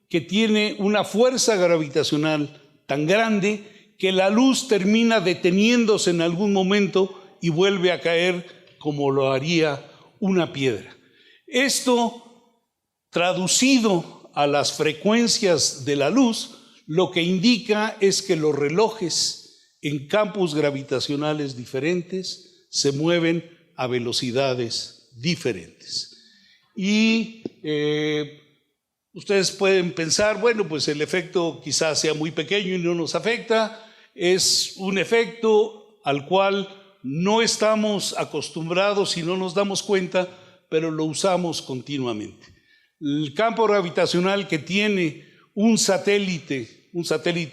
que tiene una fuerza gravitacional tan grande que la luz termina deteniéndose en algún momento y vuelve a caer como lo haría una piedra. Esto, traducido a las frecuencias de la luz, lo que indica es que los relojes en campos gravitacionales diferentes se mueven a velocidades diferentes. Y ustedes pueden pensar, bueno, pues el efecto quizás sea muy pequeño y no nos afecta. Es un efecto al cual no estamos acostumbrados y no nos damos cuenta, pero lo usamos continuamente. El campo gravitacional que tiene un satélite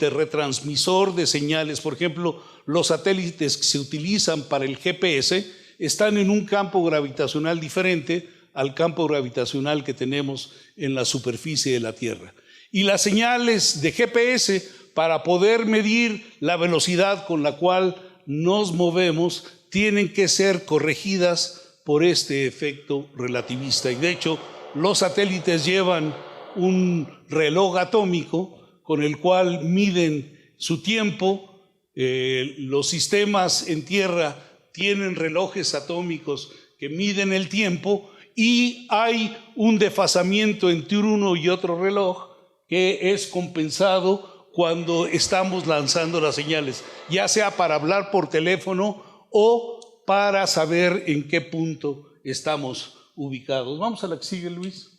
retransmisor de señales, por ejemplo, los satélites que se utilizan para el GPS están en un campo gravitacional diferente al campo gravitacional que tenemos en la superficie de la Tierra. Y las señales de GPS, para poder medir la velocidad con la cual nos movemos, tienen que ser corregidas por este efecto relativista. Y de hecho, los satélites llevan un reloj atómico con el cual miden su tiempo. Los sistemas en tierra tienen relojes atómicos que miden el tiempo y hay un desfasamiento entre uno y otro reloj que es compensado cuando estamos lanzando las señales, ya sea para hablar por teléfono o para saber en qué punto estamos ubicados. Vamos a la que sigue, Luis.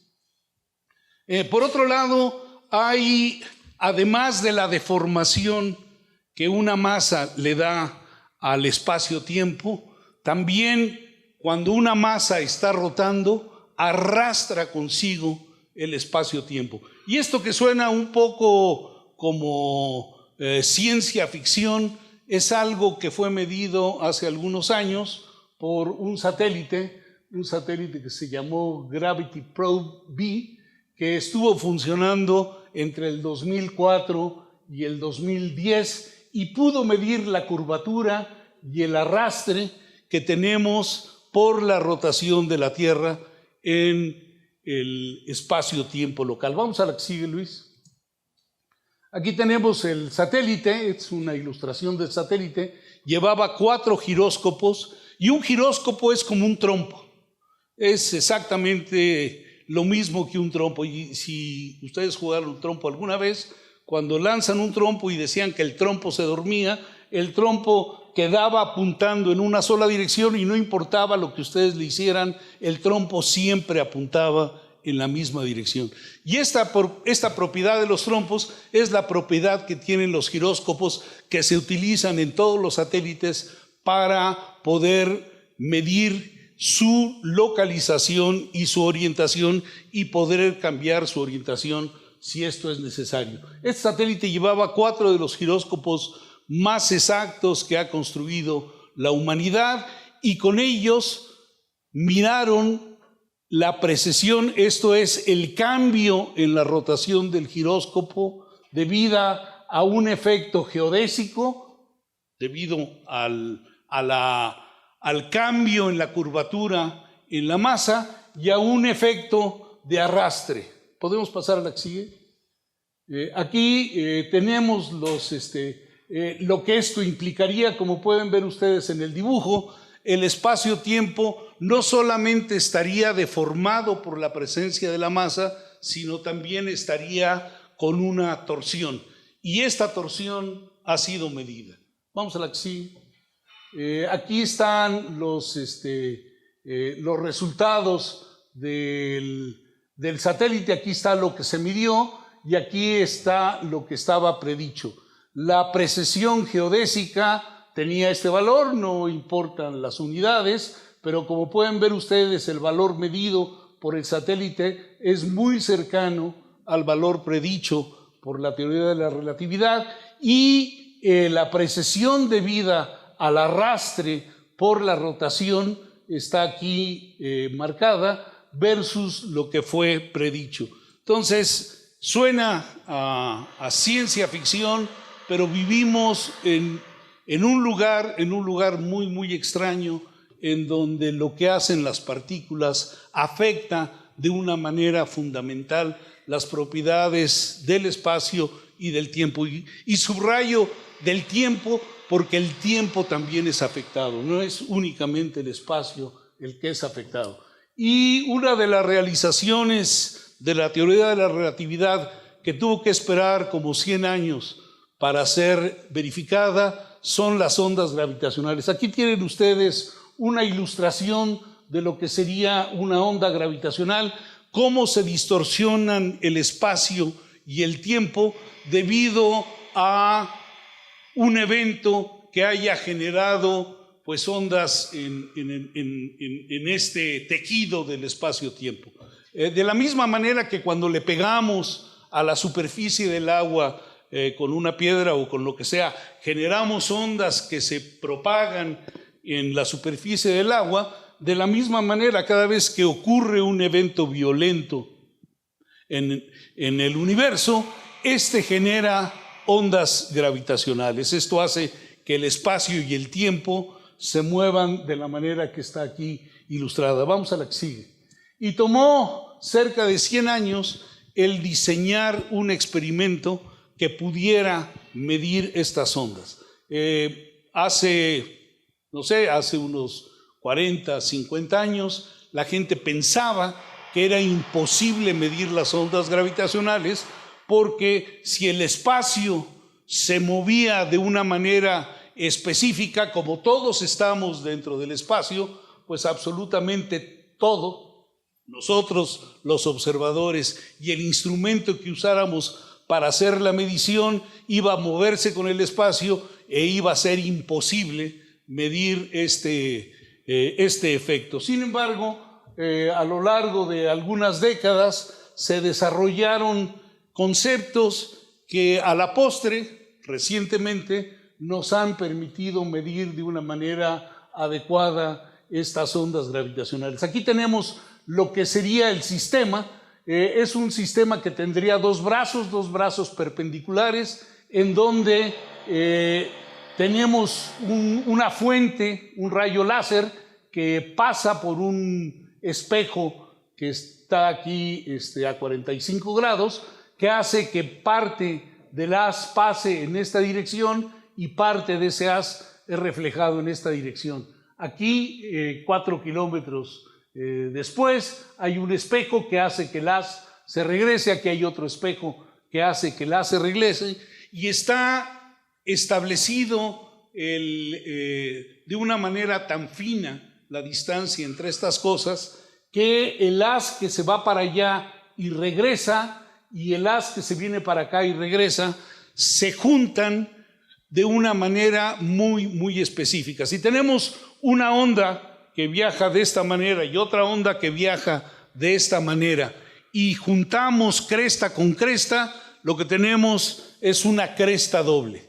Por otro lado, hay, además de la deformación que una masa le da al espacio-tiempo, también cuando una masa está rotando, arrastra consigo el espacio-tiempo. Y esto que suena un poco como ciencia ficción, es algo que fue medido hace algunos años por un satélite un satélite que se llamó Gravity Probe B, que estuvo funcionando entre el 2004 y el 2010 y pudo medir la curvatura y el arrastre que tenemos por la rotación de la Tierra en el espacio-tiempo local. Vamos a la que sigue, Luis. Aquí tenemos el satélite, es una ilustración del satélite, llevaba 4 giróscopos y un giróscopo es como un trompo, es exactamente lo mismo que un trompo. Y si ustedes jugaron un trompo alguna vez, cuando lanzan un trompo y decían que el trompo se dormía, el trompo quedaba apuntando en una sola dirección y no importaba lo que ustedes le hicieran, el trompo siempre apuntaba en la misma dirección. Y esta propiedad de los trompos es la propiedad que tienen los giróscopos que se utilizan en todos los satélites para poder medir su localización y su orientación y poder cambiar su orientación si esto es necesario. Este satélite llevaba 4 de los giróscopos más exactos que ha construido la humanidad y con ellos miraron la precesión, esto es el cambio en la rotación del giróscopo debido a un efecto geodésico, debido al cambio en la curvatura en la masa y a un efecto de arrastre. ¿Podemos pasar a la que sigue? Aquí tenemos lo que esto implicaría, como pueden ver ustedes en el dibujo. El espacio-tiempo no solamente estaría deformado por la presencia de la masa, sino también estaría con una torsión. Y esta torsión ha sido medida. Vamos a la que sigue. Aquí están los resultados del satélite. Aquí está lo que se midió y aquí está lo que estaba predicho. La precesión geodésica tenía este valor, no importan las unidades, pero como pueden ver ustedes, el valor medido por el satélite es muy cercano al valor predicho por la teoría de la relatividad y la precesión debida al arrastre por la rotación está aquí marcada versus lo que fue predicho. Entonces, suena a ciencia ficción, pero vivimos en un lugar muy, muy extraño, en donde lo que hacen las partículas afecta de una manera fundamental las propiedades del espacio y del tiempo. Y subrayo del tiempo porque el tiempo también es afectado, no es únicamente el espacio el que es afectado. Y una de las realizaciones de la teoría de la relatividad que tuvo que esperar como 100 años para ser verificada son las ondas gravitacionales. Aquí tienen ustedes una ilustración de lo que sería una onda gravitacional, cómo se distorsionan el espacio y el tiempo debido a un evento que haya generado pues ondas en este tejido del espacio-tiempo. De la misma manera que cuando le pegamos a la superficie del agua con una piedra o con lo que sea, generamos ondas que se propagan en la superficie del agua. De la misma manera, cada vez que ocurre un evento violento en el universo, genera ondas gravitacionales. Esto hace que el espacio y el tiempo se muevan de la manera que está aquí ilustrada. Vamos a la que sigue. Y tomó cerca de 100 años el diseñar un experimento que pudiera medir estas ondas. Hace unos 40, 50 años, la gente pensaba que era imposible medir las ondas gravitacionales porque si el espacio se movía de una manera específica, como todos estamos dentro del espacio, pues absolutamente todo, nosotros los observadores y el instrumento que usáramos para hacer la medición iba a moverse con el espacio e iba a ser imposible medir este efecto. Sin embargo, a lo largo de algunas décadas se desarrollaron conceptos que a la postre, recientemente, nos han permitido medir de una manera adecuada estas ondas gravitacionales. Aquí tenemos lo que sería el sistema. Es un sistema que tendría dos brazos perpendiculares, en donde tenemos una fuente, un rayo láser, que pasa por un espejo que está aquí a 45 grados, que hace que parte del haz pase en esta dirección y parte de ese haz es reflejado en esta dirección. Aquí, 4 kilómetros después, hay un espejo que hace que el haz se regrese. Aquí hay otro espejo que hace que el haz se regrese, y está establecido de una manera tan fina la distancia entre estas cosas, que el haz que se va para allá y regresa y el haz que se viene para acá y regresa se juntan de una manera muy específica. Si tenemos una onda que viaja de esta manera y otra onda que viaja de esta manera, y juntamos cresta con cresta, lo que tenemos es una cresta doble.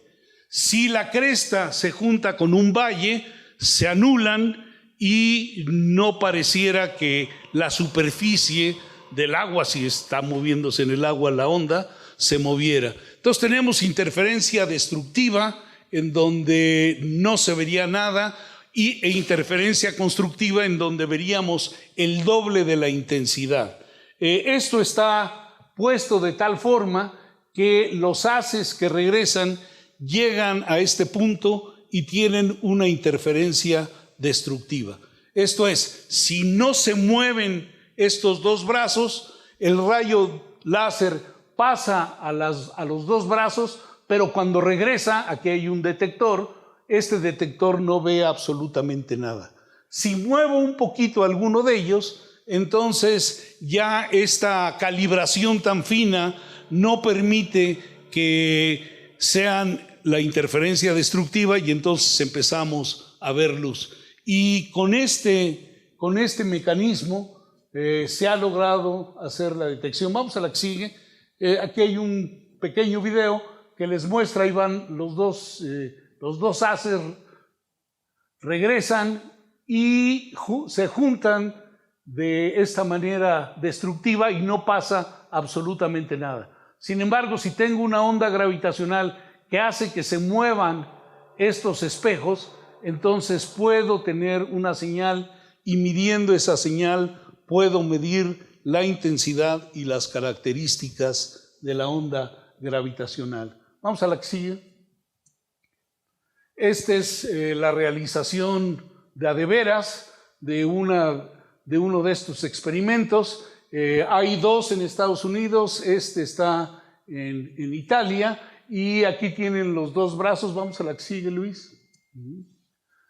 Si la cresta se junta con un valle, se anulan y no pareciera que la superficie del agua, si está moviéndose en el agua la onda, se moviera. Entonces tenemos interferencia destructiva, en donde no se vería nada, e interferencia constructiva, en donde veríamos el doble de la intensidad. Esto está puesto de tal forma que los haces que regresan llegan a este punto y tienen una interferencia destructiva. Esto es, si no se mueven estos dos brazos, el rayo láser pasa a los dos brazos, pero cuando regresa, aquí hay un detector, este detector no ve absolutamente nada. Si muevo un poquito alguno de ellos, entonces ya esta calibración tan fina no permite que sean la interferencia destructiva, y entonces empezamos a ver luz. Y con este mecanismo se ha logrado hacer la detección. Vamos a la que sigue. Aquí hay un pequeño video que les muestra, ahí van los dos haces, regresan y se juntan de esta manera destructiva y no pasa absolutamente nada. Sin embargo, si tengo una onda gravitacional que hace que se muevan estos espejos, entonces puedo tener una señal, y midiendo esa señal puedo medir la intensidad y las características de la onda gravitacional. Vamos a la que sigue. Esta es la realización de veras de uno de estos experimentos. Hay dos en Estados Unidos, este está en Italia, y aquí tienen los dos brazos. Vamos a la que sigue, Luis.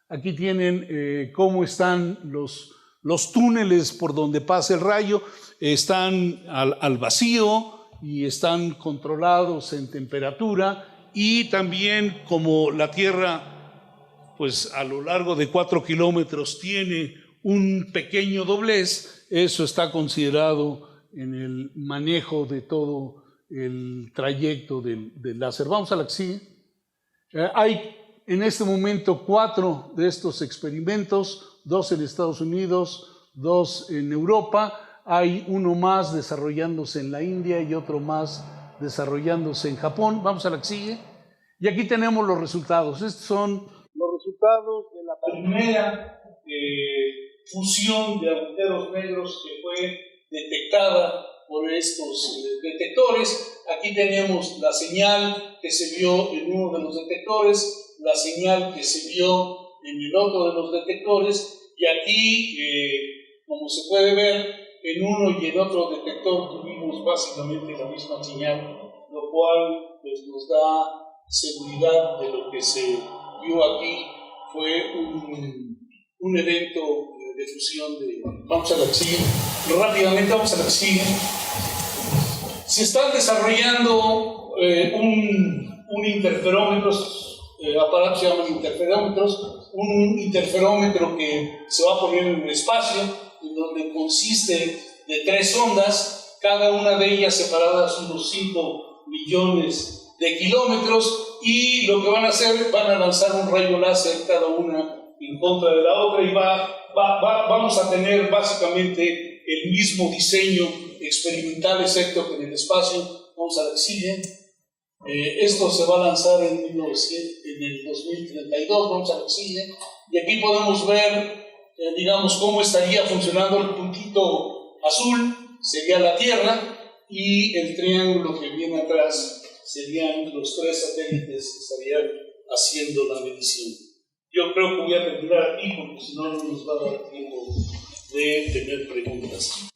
Aquí tienen cómo están los túneles por donde pasa el rayo. Están al vacío y están controlados en temperatura, y también como la Tierra, pues a lo largo de 4 kilómetros tiene un pequeño doblez, eso está considerado en el manejo de todo el trayecto del láser. Vamos a la que sigue. Hay en este momento 4 de estos experimentos, 2 en Estados Unidos, 2 en Europa. Hay uno más desarrollándose en la India y otro más desarrollándose en Japón. Vamos a la que sigue. Y aquí tenemos los resultados. Estos son los resultados de la primera fusión de agujeros negros que fue detectada por estos detectores. Aquí tenemos la señal que se vio en uno de los detectores, la señal que se vio en el otro de los detectores, y aquí, como se puede ver, en uno y en otro detector tuvimos básicamente la misma señal, lo cual pues, nos da seguridad de lo que se vio aquí fue un evento de fusión de... Vamos a la que sigue. Rápidamente vamos a la que sigue. Se están desarrollando un interferómetro, aparatos se llaman interferómetros, un interferómetro que se va a poner en el espacio, en donde consiste de 3 ondas, cada una de ellas separadas unos 5 millones de kilómetros, y lo que van a hacer, van a lanzar un rayo láser cada una en contra de la otra, y va vamos a tener básicamente el mismo diseño experimental, excepto que en el espacio. Vamos a la que sigue. Esto se va a lanzar en el 2032, vamos a la que sigue. Y aquí podemos ver, digamos, cómo estaría funcionando. El puntito azul sería la Tierra y el triángulo que viene atrás serían los 3 satélites que estarían haciendo la medición. Yo creo que voy a terminar aquí porque si no, no nos va a dar tiempo de tener preguntas.